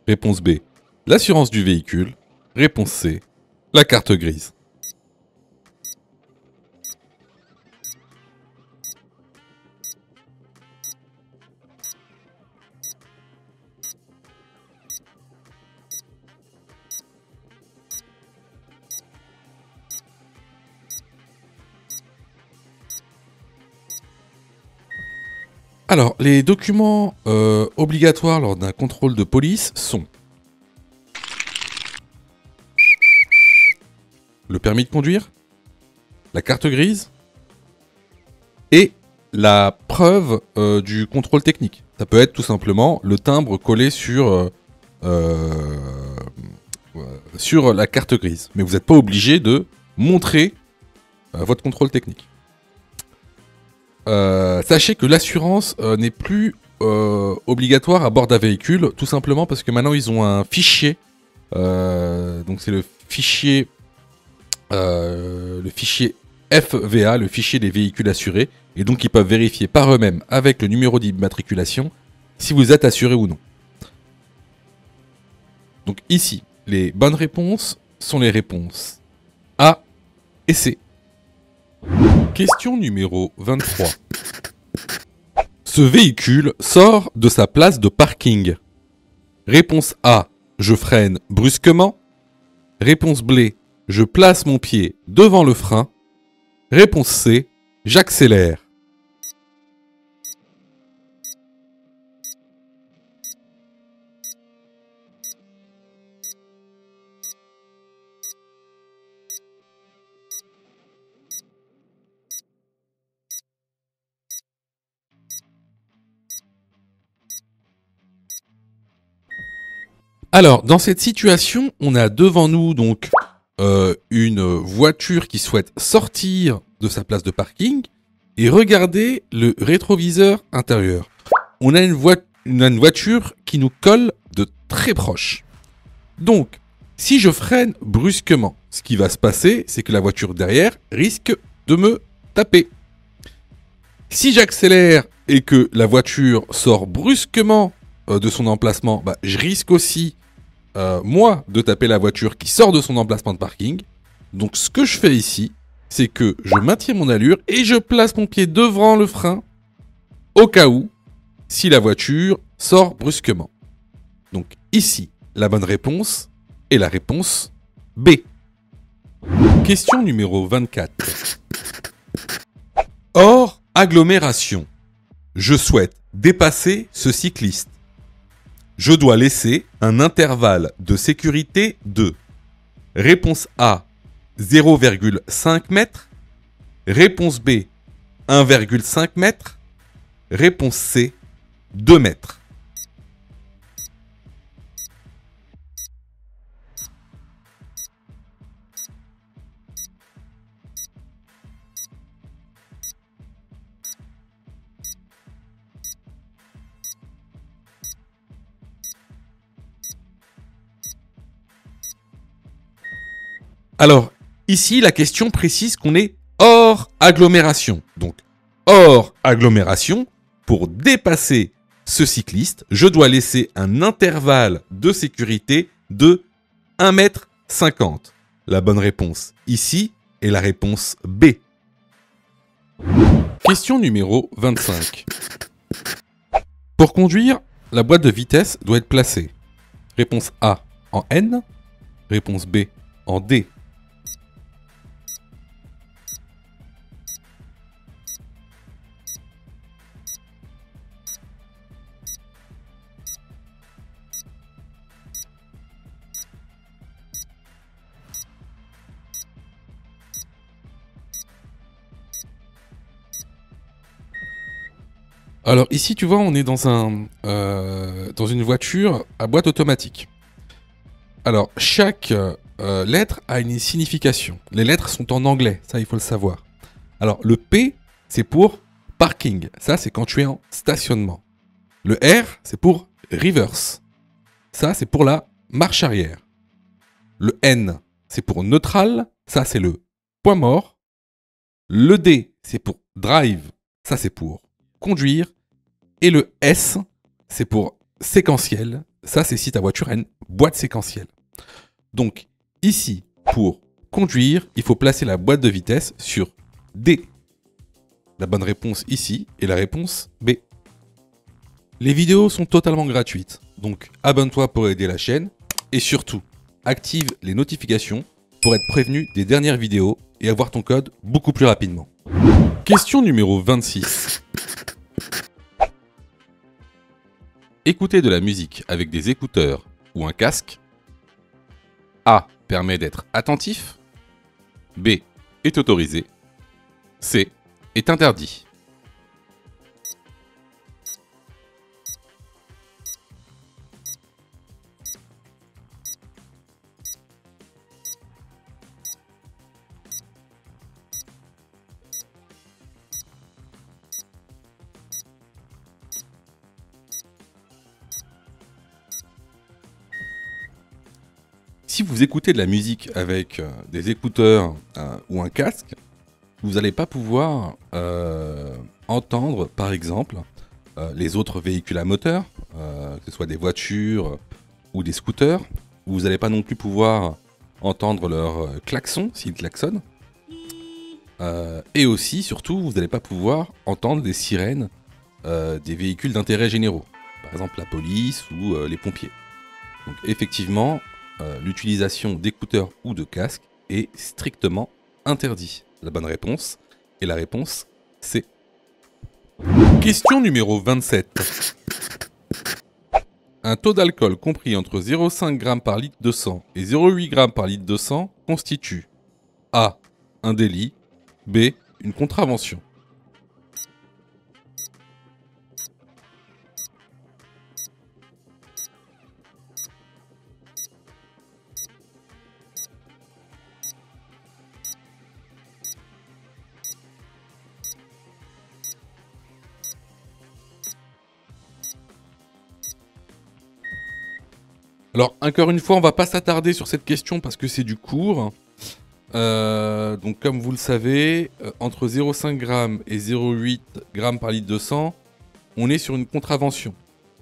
Réponse B, l'assurance du véhicule. Réponse C, la carte grise. Alors, les documents obligatoires lors d'un contrôle de police sont: le permis de conduire, la carte grise et la preuve du contrôle technique. Ça peut être tout simplement le timbre collé sur la carte grise. Mais vous n'êtes pas obligé de montrer votre contrôle technique. Sachez que l'assurance n'est plus obligatoire à bord d'un véhicule, tout simplement parce que maintenant ils ont un fichier. Donc c'est le fichier FVA, le fichier des véhicules assurés, et donc ils peuvent vérifier par eux-mêmes avec le numéro d'immatriculation si vous êtes assuré ou non. Donc ici, les bonnes réponses sont les réponses A et C. Question numéro 23. Ce véhicule sort de sa place de parking. Réponse A, je freine brusquement. Réponse B, je place mon pied devant le frein. Réponse C, j'accélère. Alors, dans cette situation, on a devant nous donc une voiture qui souhaite sortir de sa place de parking et regarder le rétroviseur intérieur. On a une voiture qui nous colle de très proche. Donc, si je freine brusquement, ce qui va se passer, c'est que la voiture derrière risque de me taper. Si j'accélère et que la voiture sort brusquement de son emplacement, je risque aussi, moi, de taper la voiture qui sort de son emplacement de parking. Donc ce que je fais ici, c'est que je maintiens mon allure et je place mon pied devant le frein au cas où, si la voiture sort brusquement. Donc ici, la bonne réponse est la réponse B. Question numéro 24. Hors agglomération, je souhaite dépasser ce cycliste. Je dois laisser un intervalle de sécurité de: réponse A, 0,5 m. Réponse B, 1,5 m. Réponse C, 2 mètres. Alors, ici, la question précise qu'on est hors agglomération. Donc, hors agglomération, pour dépasser ce cycliste, je dois laisser un intervalle de sécurité de 1,50 m. La bonne réponse ici est la réponse B. Question numéro 25. Pour conduire, la boîte de vitesse doit être placée. Réponse A en N, réponse B en D. Alors ici, tu vois, on est dans une voiture à boîte automatique. Alors, chaque lettre a une signification. Les lettres sont en anglais, ça il faut le savoir. Alors, le P, c'est pour parking. Ça, c'est quand tu es en stationnement. Le R, c'est pour reverse. Ça, c'est pour la marche arrière. Le N, c'est pour neutral. ça c'est le point mort. Le D, c'est pour drive, ça c'est pour conduire. Et le S, c'est pour séquentiel, ça c'est si ta voiture a une boîte séquentielle. Donc ici, pour conduire, il faut placer la boîte de vitesse sur D. La bonne réponse ici est la réponse B. Les vidéos sont totalement gratuites, donc abonne-toi pour aider la chaîne et surtout, active les notifications pour être prévenu des dernières vidéos et avoir ton code beaucoup plus rapidement. Question numéro 26. Écouter de la musique avec des écouteurs ou un casque. A. Permet d'être attentif. B. Est autorisé. C. Est interdit. Si vous écoutez de la musique avec des écouteurs ou un casque, vous n'allez pas pouvoir entendre, par exemple, les autres véhicules à moteur, que ce soit des voitures ou des scooters. Vous n'allez pas non plus pouvoir entendre leur klaxon, s'ils klaxonnent. Et aussi, surtout, vous n'allez pas pouvoir entendre des sirènes des véhicules d'intérêt généraux. Par exemple, la police ou les pompiers. Donc effectivement, l'utilisation d'écouteurs ou de casques est strictement interdit. La bonne réponse est la réponse C. Question numéro 27. Un taux d'alcool compris entre 0,5 g par litre de sang et 0,8 g par litre de sang constitue A. Un délit. B. Une contravention. Alors, encore une fois, on va pas s'attarder sur cette question parce que c'est du cours. Donc, comme vous le savez, entre 0,5 g et 0,8 g par litre de sang, on est sur une contravention.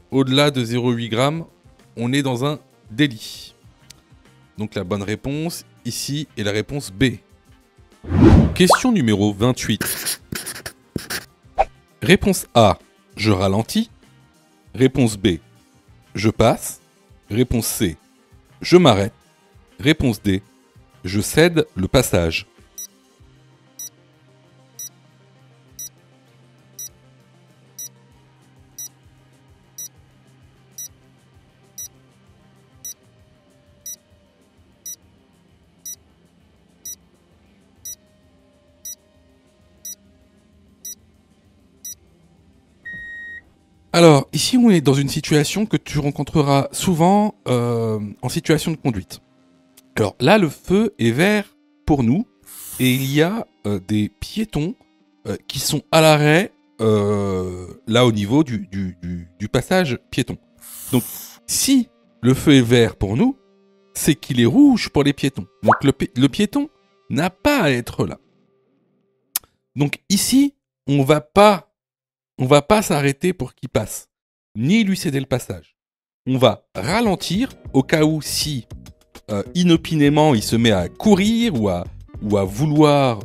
Au-delà de 0,8 g, on est dans un délit. Donc, la bonne réponse ici est la réponse B. Question numéro 28. Réponse A, je ralentis. Réponse B, je passe. Réponse C, je m'arrête. Réponse D, je cède le passage. Alors, ici, on est dans une situation que tu rencontreras souvent en situation de conduite. Alors là, le feu est vert pour nous et il y a des piétons qui sont à l'arrêt là au niveau du passage piéton. Donc, si le feu est vert pour nous, c'est qu'il est rouge pour les piétons. Donc, le piéton n'a pas à être là. Donc ici, on va pas s'arrêter pour qu'il passe, ni lui céder le passage. On va ralentir au cas où si inopinément il se met à courir ou à vouloir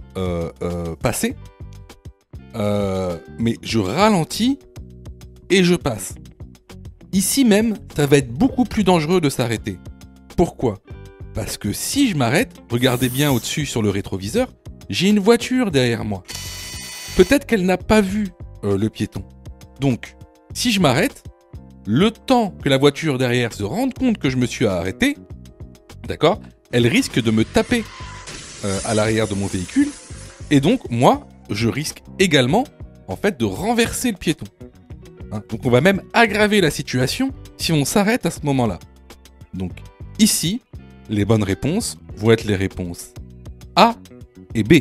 passer. Mais je ralentis et je passe. Ici même, ça va être beaucoup plus dangereux de s'arrêter. Pourquoi ? Parce que si je m'arrête, regardez bien au-dessus sur le rétroviseur, j'ai une voiture derrière moi. Peut-être qu'elle n'a pas vu le piéton. Donc, si je m'arrête, le temps que la voiture derrière se rende compte que je me suis arrêté, d'accord, elle risque de me taper à l'arrière de mon véhicule, et donc moi, je risque également, en fait, de renverser le piéton. Hein, donc on va même aggraver la situation si on s'arrête à ce moment-là. Donc ici, les bonnes réponses vont être les réponses A et B.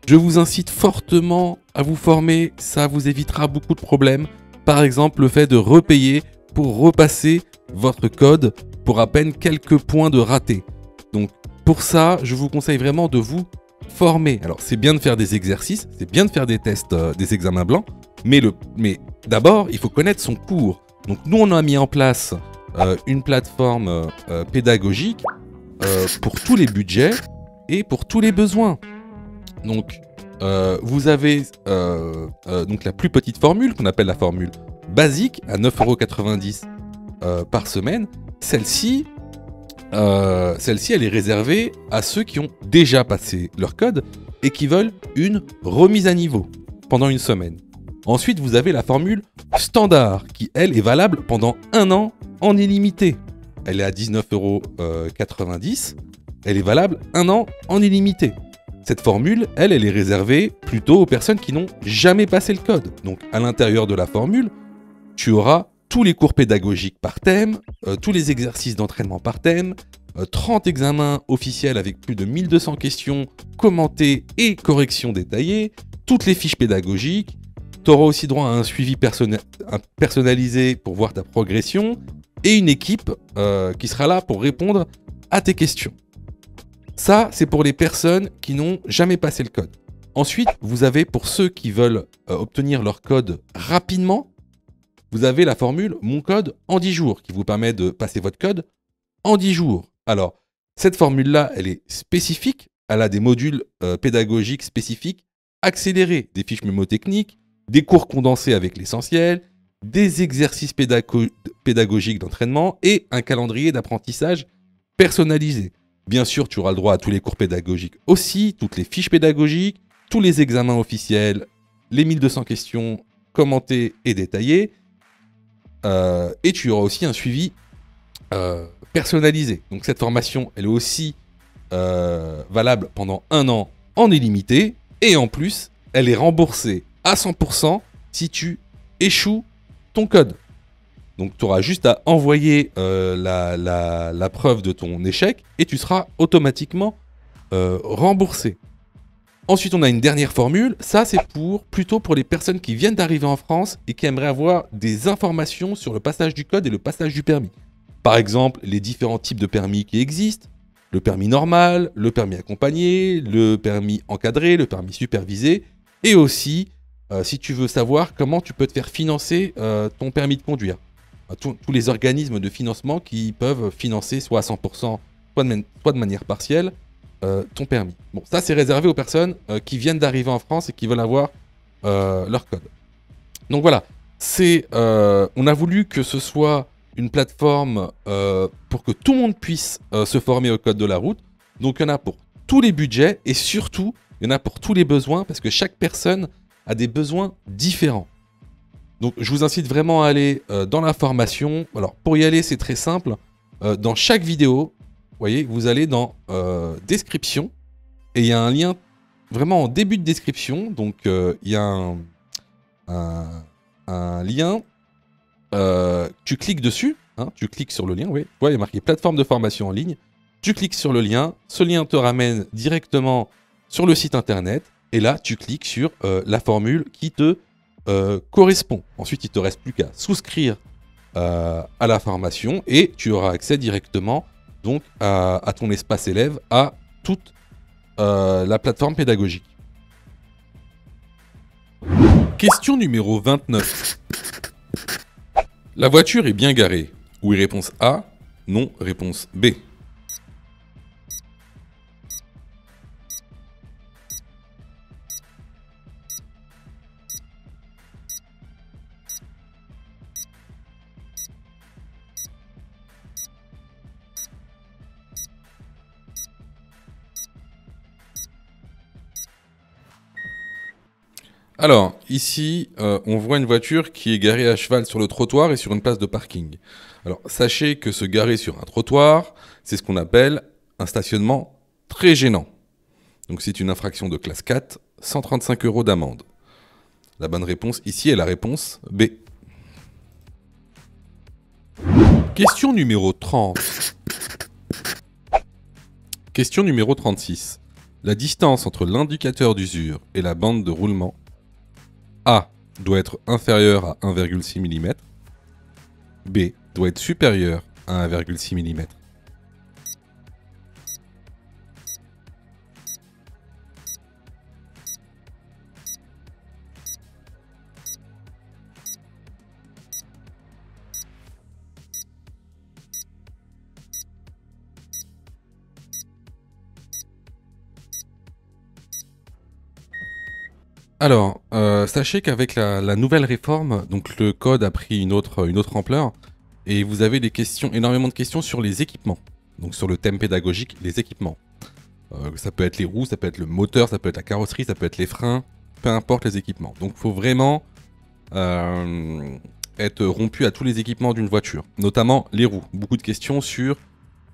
Je vous incite fortement à vous former, ça vous évitera beaucoup de problèmes. Par exemple, le fait de repayer pour repasser votre code pour à peine quelques points de raté. Donc, pour ça, je vous conseille vraiment de vous former. Alors, c'est bien de faire des exercices, c'est bien de faire des tests, des examens blancs, mais d'abord, il faut connaître son cours. Donc, nous, on a mis en place une plateforme pédagogique pour tous les budgets et pour tous les besoins. Donc, vous avez donc la plus petite formule, qu'on appelle la formule basique, à 9,90 € par semaine. Celle-ci, elle est réservée à ceux qui ont déjà passé leur code et qui veulent une remise à niveau pendant une semaine. Ensuite, vous avez la formule standard qui, elle, est valable pendant 1 an en illimité. Elle est à 19,90 €. Elle est valable 1 an en illimité. Cette formule, elle est réservée plutôt aux personnes qui n'ont jamais passé le code. Donc, à l'intérieur de la formule, tu auras tous les cours pédagogiques par thème, tous les exercices d'entraînement par thème, 30 examens officiels avec plus de 1200 questions commentées et corrections détaillées, toutes les fiches pédagogiques. Tu auras aussi droit à un suivi personnalisé pour voir ta progression et une équipe qui sera là pour répondre à tes questions. Ça, c'est pour les personnes qui n'ont jamais passé le code. Ensuite, vous avez pour ceux qui veulent obtenir leur code rapidement, vous avez la formule « Mon code en 10 jours » qui vous permet de passer votre code en 10 jours. Alors, cette formule-là, elle est spécifique. Elle a des modules pédagogiques spécifiques, accélérés, des fiches mémotechniques, des cours condensés avec l'essentiel, des exercices pédagogiques d'entraînement et un calendrier d'apprentissage personnalisé. Bien sûr, tu auras le droit à tous les cours pédagogiques aussi, toutes les fiches pédagogiques, tous les examens officiels, les 1200 questions commentées et détaillées. Et tu auras aussi un suivi personnalisé. Donc cette formation, elle est aussi valable pendant 1 an en illimité. Et en plus, elle est remboursée à 100% si tu échoues ton code. Donc tu auras juste à envoyer la preuve de ton échec et tu seras automatiquement remboursé. Ensuite, on a une dernière formule. Ça, c'est plutôt pour les personnes qui viennent d'arriver en France et qui aimeraient avoir des informations sur le passage du code et le passage du permis. Par exemple, les différents types de permis qui existent. Le permis normal, le permis accompagné, le permis encadré, le permis supervisé. Et aussi, si tu veux savoir comment tu peux te faire financer ton permis de conduire. Tous les organismes de financement qui peuvent financer soit à 100%, soit de manière partielle, ton permis. Bon, ça c'est réservé aux personnes qui viennent d'arriver en France et qui veulent avoir leur code. Donc voilà, on a voulu que ce soit une plateforme pour que tout le monde puisse se former au code de la route. Donc il y en a pour tous les budgets et surtout, il y en a pour tous les besoins parce que chaque personne a des besoins différents. Donc je vous incite vraiment à aller dans la formation. Alors pour y aller, c'est très simple. Dans chaque vidéo, vous voyez, vous allez dans description et il y a un lien vraiment en début de description. Donc il y a un lien, tu cliques dessus, hein, tu cliques sur le lien, oui, il y a marqué plateforme de formation en ligne. Tu cliques sur le lien, ce lien te ramène directement sur le site internet et là tu cliques sur la formule qui te correspond. Ensuite, il ne te reste plus qu'à souscrire à la formation et tu auras accès directement donc à ton espace élève, à toute la plateforme pédagogique. Question numéro 29. La voiture est bien garée. Oui, réponse A. Non, réponse B. Alors, ici, on voit une voiture qui est garée à cheval sur le trottoir et sur une place de parking. Alors, sachez que se garer sur un trottoir, c'est ce qu'on appelle un stationnement très gênant. Donc, c'est une infraction de classe 4, 135 € d'amende. La bonne réponse ici est la réponse B. Question numéro 30. Question numéro 36. La distance entre l'indicateur d'usure et la bande de roulement A doit être inférieure à 1,6 mm. B doit être supérieure à 1,6 mm. Alors, sachez qu'avec la nouvelle réforme, donc le code a pris une autre ampleur, et vous avez énormément de questions sur les équipements. Donc sur le thème pédagogique, les équipements. Ça peut être les roues, ça peut être le moteur, ça peut être la carrosserie, ça peut être les freins, peu importe les équipements. Donc il faut vraiment être rompu à tous les équipements d'une voiture, notamment les roues. Beaucoup de questions sur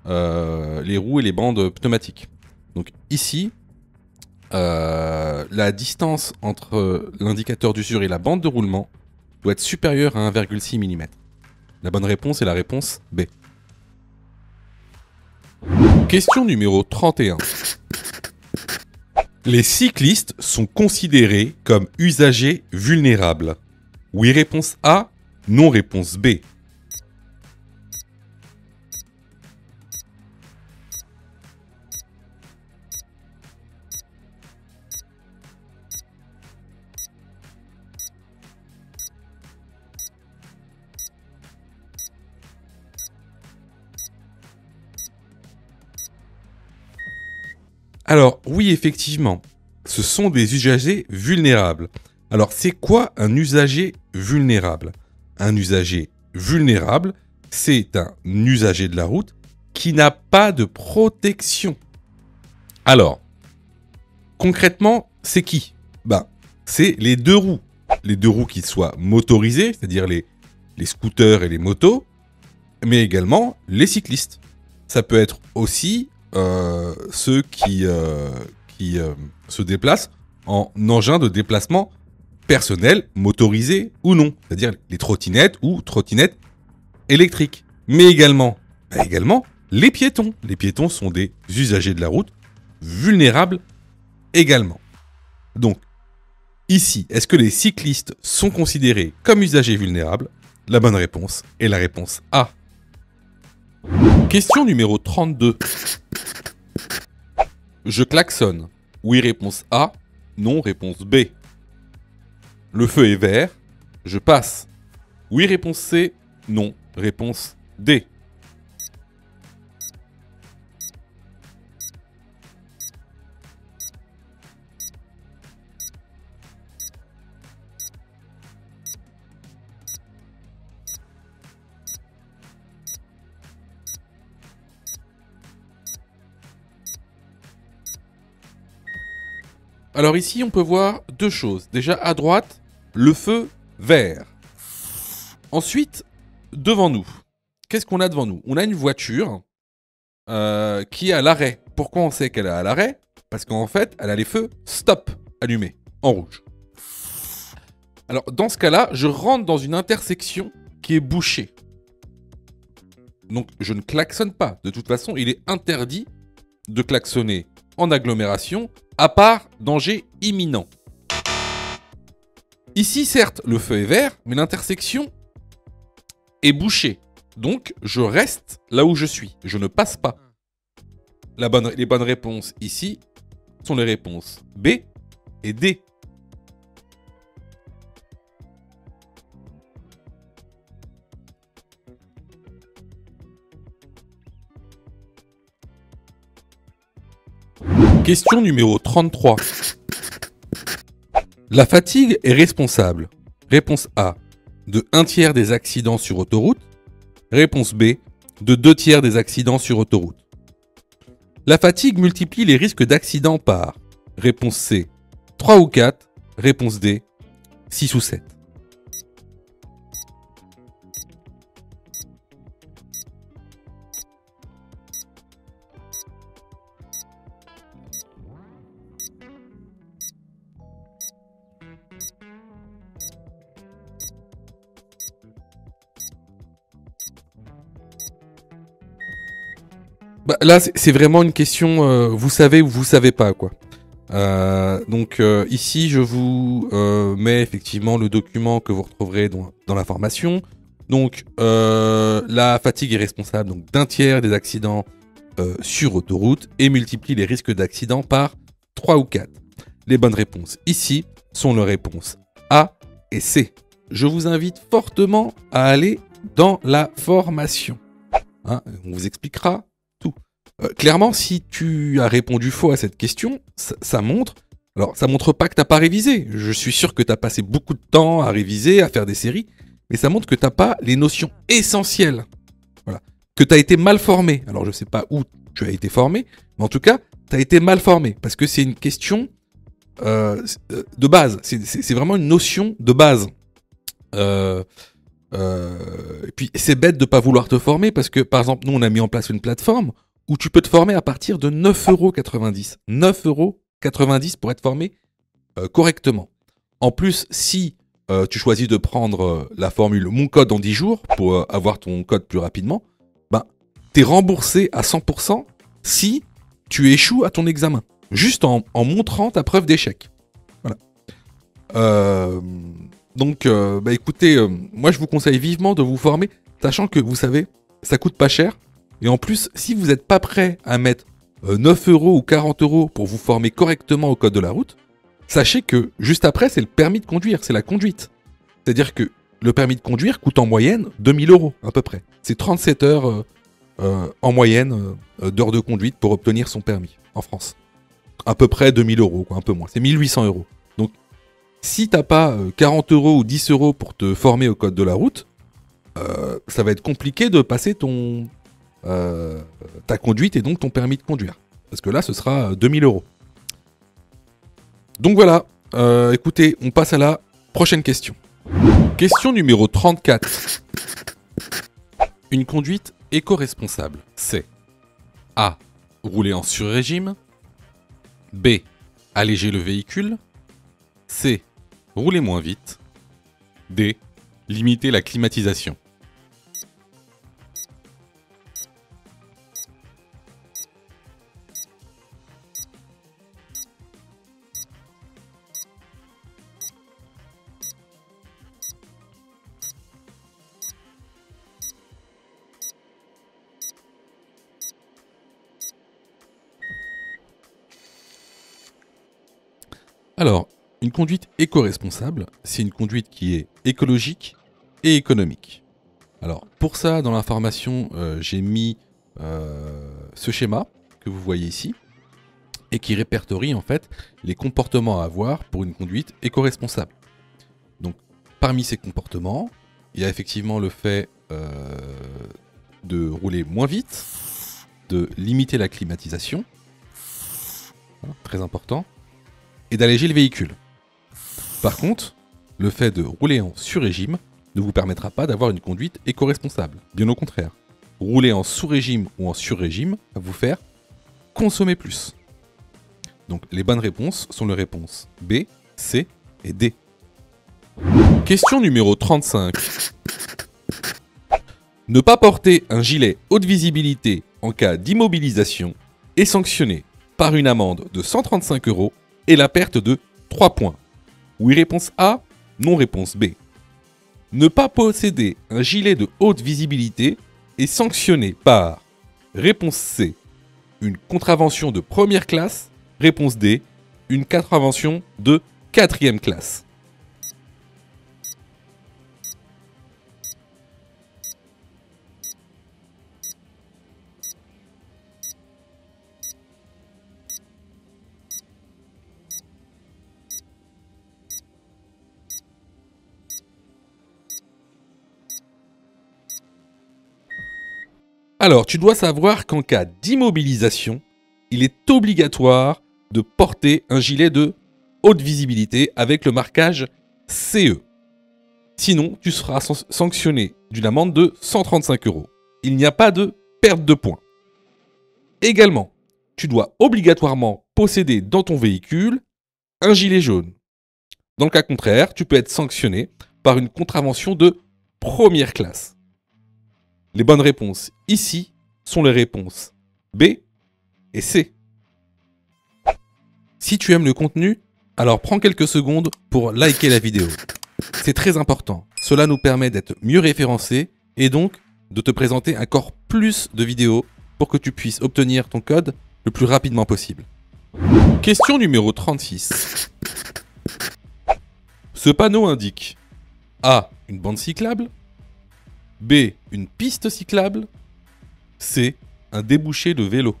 les roues et les bandes pneumatiques. Donc ici, la distance entre l'indicateur d'usure et la bande de roulement doit être supérieure à 1,6 mm. La bonne réponse est la réponse B. Question numéro 31. Les cyclistes sont considérés comme usagers vulnérables. Oui, réponse A. Non, réponse B. Alors, oui, effectivement, ce sont des usagers vulnérables. Alors, c'est quoi un usager vulnérable? Un usager vulnérable, c'est un usager de la route qui n'a pas de protection. Alors, concrètement, c'est qui? C'est les deux roues. Les deux roues qui soient motorisées, c'est-à-dire les scooters et les motos, mais également les cyclistes. Ça peut être aussi ceux qui se déplacent en engin de déplacement personnel, motorisé ou non, c'est-à-dire les trottinettes ou trottinettes électriques. Mais également les piétons. Les piétons sont des usagers de la route, vulnérables également. Donc, ici, est-ce que les cyclistes sont considérés comme usagers vulnérables? La bonne réponse est la réponse A. Question numéro 32. Je klaxonne. Oui, réponse A. Non, réponse B. Le feu est vert. Je passe. Oui, réponse C. Non, réponse D. Alors ici, on peut voir deux choses. Déjà, à droite, le feu vert. Ensuite, devant nous, qu'est-ce qu'on a devant nous? On a une voiture qui est à l'arrêt. Pourquoi on sait qu'elle est à l'arrêt? Parce qu'en fait, elle a les feux stop allumés, en rouge. Alors, dans ce cas-là, je rentre dans une intersection qui est bouchée. Donc, je ne klaxonne pas. De toute façon, il est interdit de klaxonner en agglomération, à part danger imminent. Ici, certes, le feu est vert, mais l'intersection est bouchée. Donc, je reste là où je suis. Je ne passe pas. Les bonnes réponses ici sont les réponses B et D. Question numéro 33. La fatigue est responsable. Réponse A, de 1/3 des accidents sur autoroute. Réponse B, de 2/3 des accidents sur autoroute. La fatigue multiplie les risques d'accident par. Réponse C, 3 ou 4. Réponse D, 6 ou 7. Là, c'est vraiment une question, vous savez ou vous savez pas, quoi. Donc ici, je vous mets effectivement le document que vous retrouverez dans la formation. Donc, la fatigue est responsable donc d'1/3 des accidents sur autoroute et multiplie les risques d'accident par 3 ou 4. Les bonnes réponses ici sont les réponses A et C. Je vous invite fortement à aller dans la formation. Hein, on vous expliquera tout. Clairement, si tu as répondu faux à cette question, ça montre Alors, ça montre pas que t'as pas révisé. Je suis sûr que t'as passé beaucoup de temps à réviser, à faire des séries, mais ça montre que t'as pas les notions essentielles. Voilà. Que t'as été mal formé. Alors, je sais pas où tu as été formé, mais en tout cas, t'as été mal formé, parce que c'est une question de base. C'est vraiment une notion de base. Et puis, c'est bête de pas vouloir te former, parce que, par exemple, nous, on a mis en place une plateforme où tu peux te former à partir de 9,90 €. 9,90 € pour être formé correctement. En plus, si tu choisis de prendre la formule Mon code en 10 jours pour avoir ton code plus rapidement, ben, t'es remboursé à 100% si tu échoues à ton examen. Juste en montrant ta preuve d'échec. Voilà. Donc, bah écoutez, moi je vous conseille vivement de vous former, sachant que vous savez, ça coûte pas cher. Et en plus, si vous n'êtes pas prêt à mettre 9 € ou 40 € pour vous former correctement au code de la route, sachez que juste après, c'est le permis de conduire, c'est la conduite. C'est-à-dire que le permis de conduire coûte en moyenne 2000 € à peu près. C'est 37 heures en moyenne d'heures de conduite pour obtenir son permis en France. À peu près 2000 €, quoi, un peu moins. C'est 1800 €. Donc, si t'as pas 40 € ou 10 € pour te former au code de la route, ça va être compliqué de passer ta conduite et donc ton permis de conduire. Parce que là, ce sera 2000 €. Donc voilà, écoutez, on passe à la prochaine question. Question numéro 34. Une conduite éco-responsable, c'est A. Rouler en sur-régime. B. Alléger le véhicule. C. Rouler moins vite. D. Limiter la climatisation. Alors, une conduite éco-responsable, c'est une conduite qui est écologique et économique. Alors, pour ça, dans l'information, j'ai mis ce schéma que vous voyez ici et qui répertorie en fait les comportements à avoir pour une conduite éco-responsable. Donc, parmi ces comportements, il y a effectivement le fait de rouler moins vite, de limiter la climatisation, très important, et d'alléger le véhicule. Par contre, le fait de rouler en sur-régime ne vous permettra pas d'avoir une conduite éco-responsable. Bien au contraire. Rouler en sous-régime ou en sur-régime va vous faire consommer plus. Donc les bonnes réponses sont les réponses B, C et D. Question numéro 35. Ne pas porter un gilet haute visibilité en cas d'immobilisation est sanctionné par une amende de 135 € et la perte de 3 points. Oui, réponse A, non, réponse B. Ne pas posséder un gilet de haute visibilité est sanctionné par réponse C, une contravention de première classe, réponse D, une contravention de 4e classe. Alors, tu dois savoir qu'en cas d'immobilisation, il est obligatoire de porter un gilet de haute visibilité avec le marquage CE. Sinon, tu seras sanctionné d'une amende de 135 €. Il n'y a pas de perte de points. Également, tu dois obligatoirement posséder dans ton véhicule un gilet jaune. Dans le cas contraire, tu peux être sanctionné par une contravention de première classe. Les bonnes réponses ici sont les réponses B et C. Si tu aimes le contenu, alors prends quelques secondes pour liker la vidéo. C'est très important. Cela nous permet d'être mieux référencés et donc de te présenter encore plus de vidéos pour que tu puisses obtenir ton code le plus rapidement possible. Question numéro 36. Ce panneau indique A. Une bande cyclable. B. Une piste cyclable. C. Un débouché de vélo.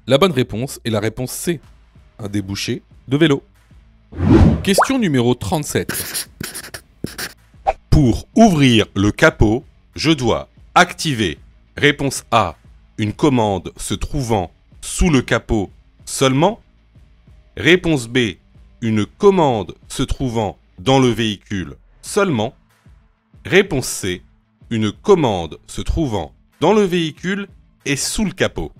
La bonne réponse est la réponse C, un débouché de vélo. Question numéro 37. Pour ouvrir le capot, je dois activer, réponse A, une commande se trouvant sous le capot seulement. Réponse B, une commande se trouvant dans le véhicule seulement. Réponse C, une commande se trouvant dans le véhicule et sous le capot.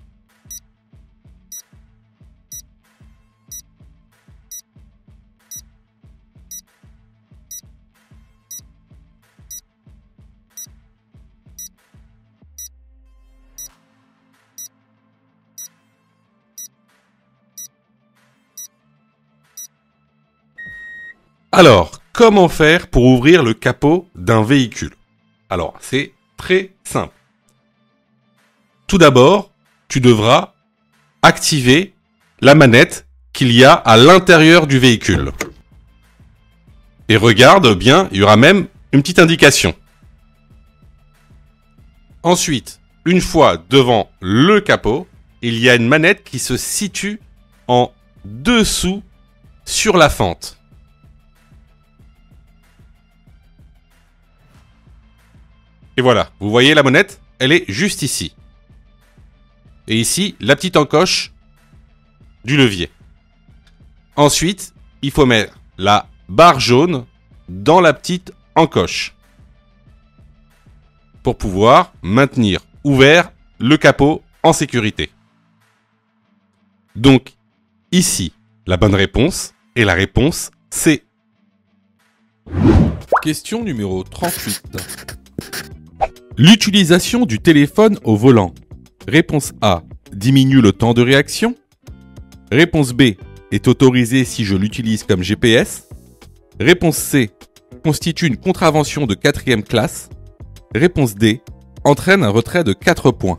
Alors, comment faire pour ouvrir le capot d'un véhicule? Alors, c'est très simple. Tout d'abord, tu devras activer la manette qu'il y a à l'intérieur du véhicule. Et regarde bien, il y aura même une petite indication. Ensuite, une fois devant le capot, il y a une manette qui se situe en dessous sur la fente. Et voilà, vous voyez la manette, elle est juste ici. Et ici, la petite encoche du levier. Ensuite, il faut mettre la barre jaune dans la petite encoche pour pouvoir maintenir ouvert le capot en sécurité. Donc, ici, la bonne réponse est la réponse C. Question numéro 38. L'utilisation du téléphone au volant. Réponse A, diminue le temps de réaction. Réponse B, est autorisée si je l'utilise comme GPS. Réponse C, constitue une contravention de 4e classe. Réponse D, entraîne un retrait de 4 points.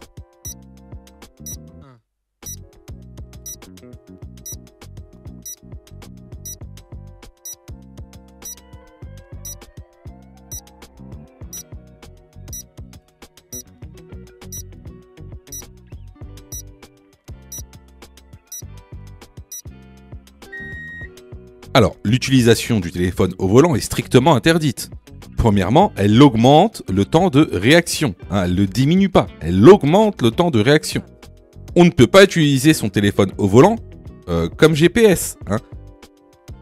Alors, l'utilisation du téléphone au volant est strictement interdite. Premièrement, elle augmente le temps de réaction. Elle ne le diminue pas, elle augmente le temps de réaction. On ne peut pas utiliser son téléphone au volant comme GPS.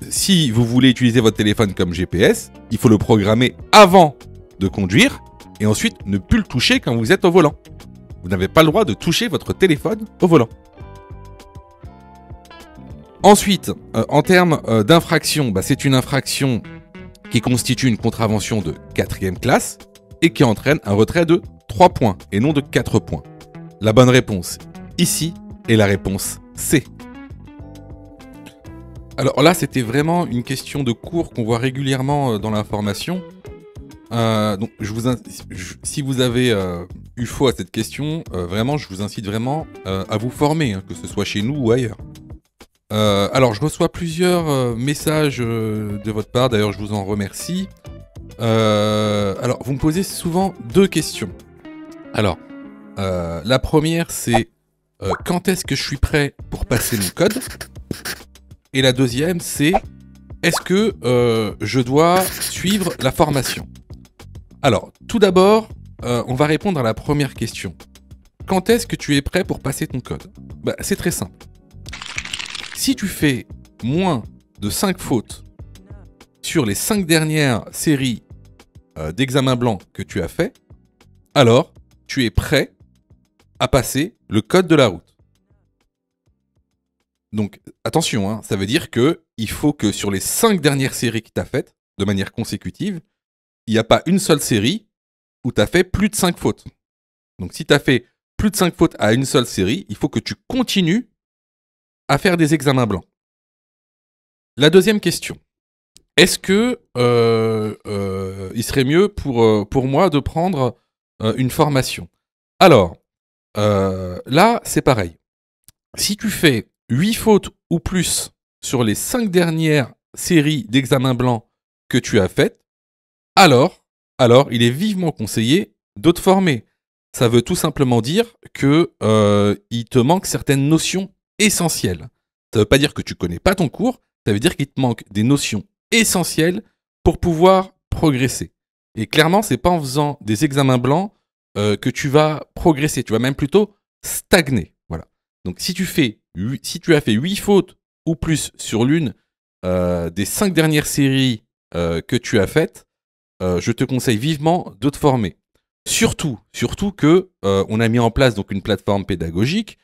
Si vous voulez utiliser votre téléphone comme GPS, il faut le programmer avant de conduire et ensuite ne plus le toucher quand vous êtes au volant. Vous n'avez pas le droit de toucher votre téléphone au volant. Ensuite, en termes d'infraction, c'est une infraction qui constitue une contravention de 4e classe et qui entraîne un retrait de 3 points et non de 4 points. La bonne réponse ici est la réponse C. Alors là, c'était vraiment une question de cours qu'on voit régulièrement dans l'information. Donc, si vous avez eu foi à cette question, vraiment, je vous incite vraiment à vous former, que ce soit chez nous ou ailleurs. Alors, je reçois plusieurs messages de votre part, d'ailleurs je vous en remercie. Alors, vous me posez souvent 2 questions. Alors, la première c'est quand est-ce que je suis prêt pour passer mon code? Et la deuxième c'est est-ce que je dois suivre la formation? Alors, tout d'abord, on va répondre à la première question. Quand est-ce que tu es prêt pour passer ton code? C'est très simple. Si tu fais moins de 5 fautes sur les 5 dernières séries d'examens blancs que tu as fait, alors tu es prêt à passer le code de la route. Donc attention, ça veut dire qu'il faut que sur les 5 dernières séries que tu as faites, de manière consécutive, il n'y a pas une seule série où tu as fait plus de 5 fautes. Donc si tu as fait plus de 5 fautes à une seule série, il faut que tu continues à faire des examens blancs. La deuxième question. Est-ce que il serait mieux pour moi de prendre une formation? Alors, là, c'est pareil. Si tu fais 8 fautes ou plus sur les 5 dernières séries d'examens blancs que tu as faites, alors, il est vivement conseillé de te former. Ça veut tout simplement dire que il te manque certaines notions essentielles. Ça ne veut pas dire que tu connais pas ton cours, ça veut dire qu'il te manque des notions essentielles pour pouvoir progresser. Et clairement, c'est pas en faisant des examens blancs que tu vas progresser. Tu vas même plutôt stagner. Voilà. Donc, si tu as fait 8 fautes ou plus sur l'une des 5 dernières séries que tu as faites, je te conseille vivement de te former. Surtout que on a mis en place donc une plateforme pédagogique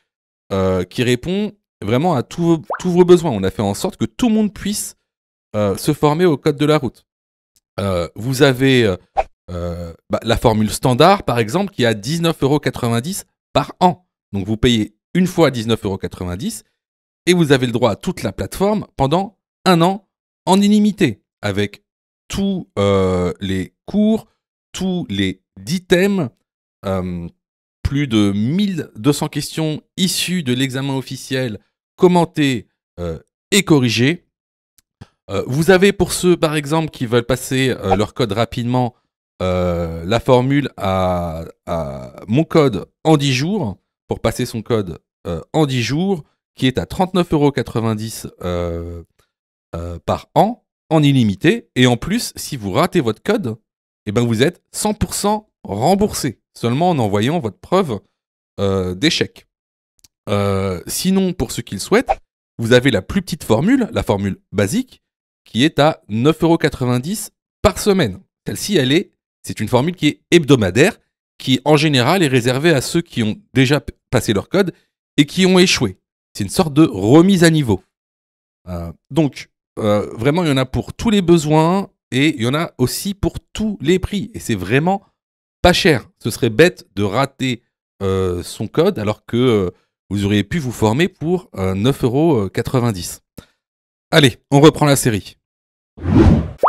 qui répond vraiment à tous vos besoins. On a fait en sorte que tout le monde puisse se former au code de la route. Vous avez la formule standard, par exemple, qui est à 19,90 € par an. Donc vous payez une fois 19,90 € et vous avez le droit à toute la plateforme pendant 1 an en illimité, avec tous les cours, tous les 10 thèmes, plus de 1200 questions issues de l'examen officiel, commentées et corrigées. Vous avez pour ceux, par exemple, qui veulent passer leur code rapidement, la formule à mon code en 10 jours, pour passer son code en 10 jours, qui est à 39,90 € par an, en illimité. Et en plus, si vous ratez votre code, eh ben vous êtes 100% remboursé, seulement en envoyant votre preuve d'échec. Sinon, pour ceux qui le souhaitent, vous avez la plus petite formule, la formule basique, qui est à 9,90 € par semaine. Celle-ci, c'est une formule qui est hebdomadaire, qui en général est réservée à ceux qui ont déjà passé leur code et qui ont échoué. C'est une sorte de remise à niveau. Donc, vraiment, il y en a pour tous les besoins et il y en a aussi pour tous les prix. Et c'est vraiment pas cher. Ce serait bête de rater son code alors que vous auriez pu vous former pour 9,90 €. Allez, on reprend la série.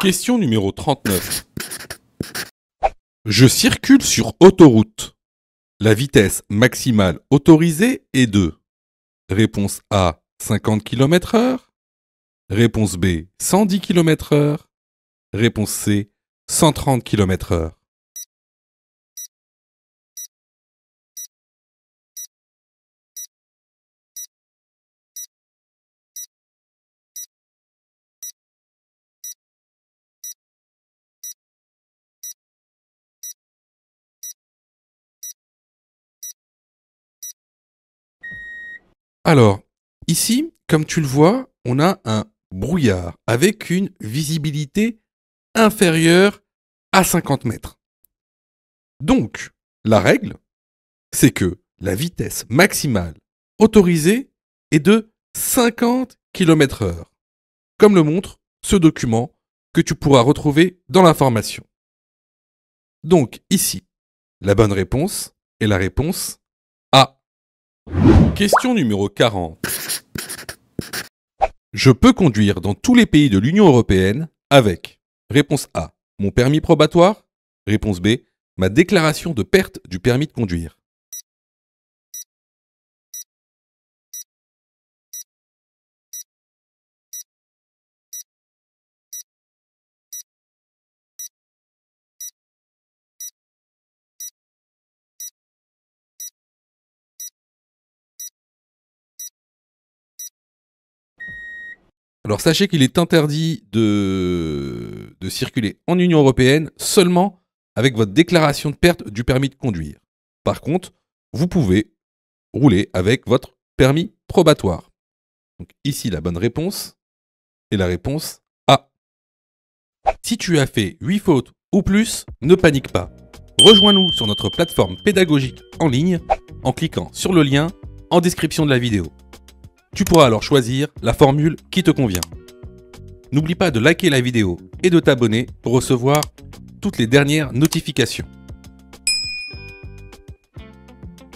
Question numéro 39. Je circule sur autoroute. La vitesse maximale autorisée est de réponse A, 50 km/h. Réponse B, 110 km/h. Réponse C, 130 km/h. Alors, ici, comme tu le vois, on a un brouillard avec une visibilité inférieure à 50 mètres. Donc, la règle, c'est que la vitesse maximale autorisée est de 50 km/h, comme le montre ce document que tu pourras retrouver dans l'information. Donc, ici, la bonne réponse est la réponse A. Question numéro 40. Je peux conduire dans tous les pays de l'Union européenne avec réponse A, mon permis probatoire, réponse B, ma déclaration de perte du permis de conduire. Alors sachez qu'il est interdit de circuler en Union européenne seulement avec votre déclaration de perte du permis de conduire. Par contre, vous pouvez rouler avec votre permis probatoire. Donc ici, la bonne réponse est la réponse A. Si tu as fait 8 fautes ou plus, ne panique pas. Rejoins-nous sur notre plateforme pédagogique en ligne en cliquant sur le lien en description de la vidéo. Tu pourras alors choisir la formule qui te convient. N'oublie pas de liker la vidéo et de t'abonner pour recevoir toutes les dernières notifications.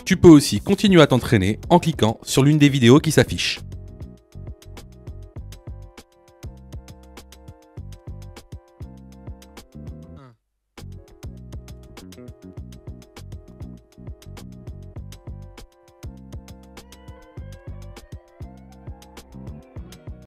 Tu peux aussi continuer à t'entraîner en cliquant sur l'une des vidéos qui s'affichent.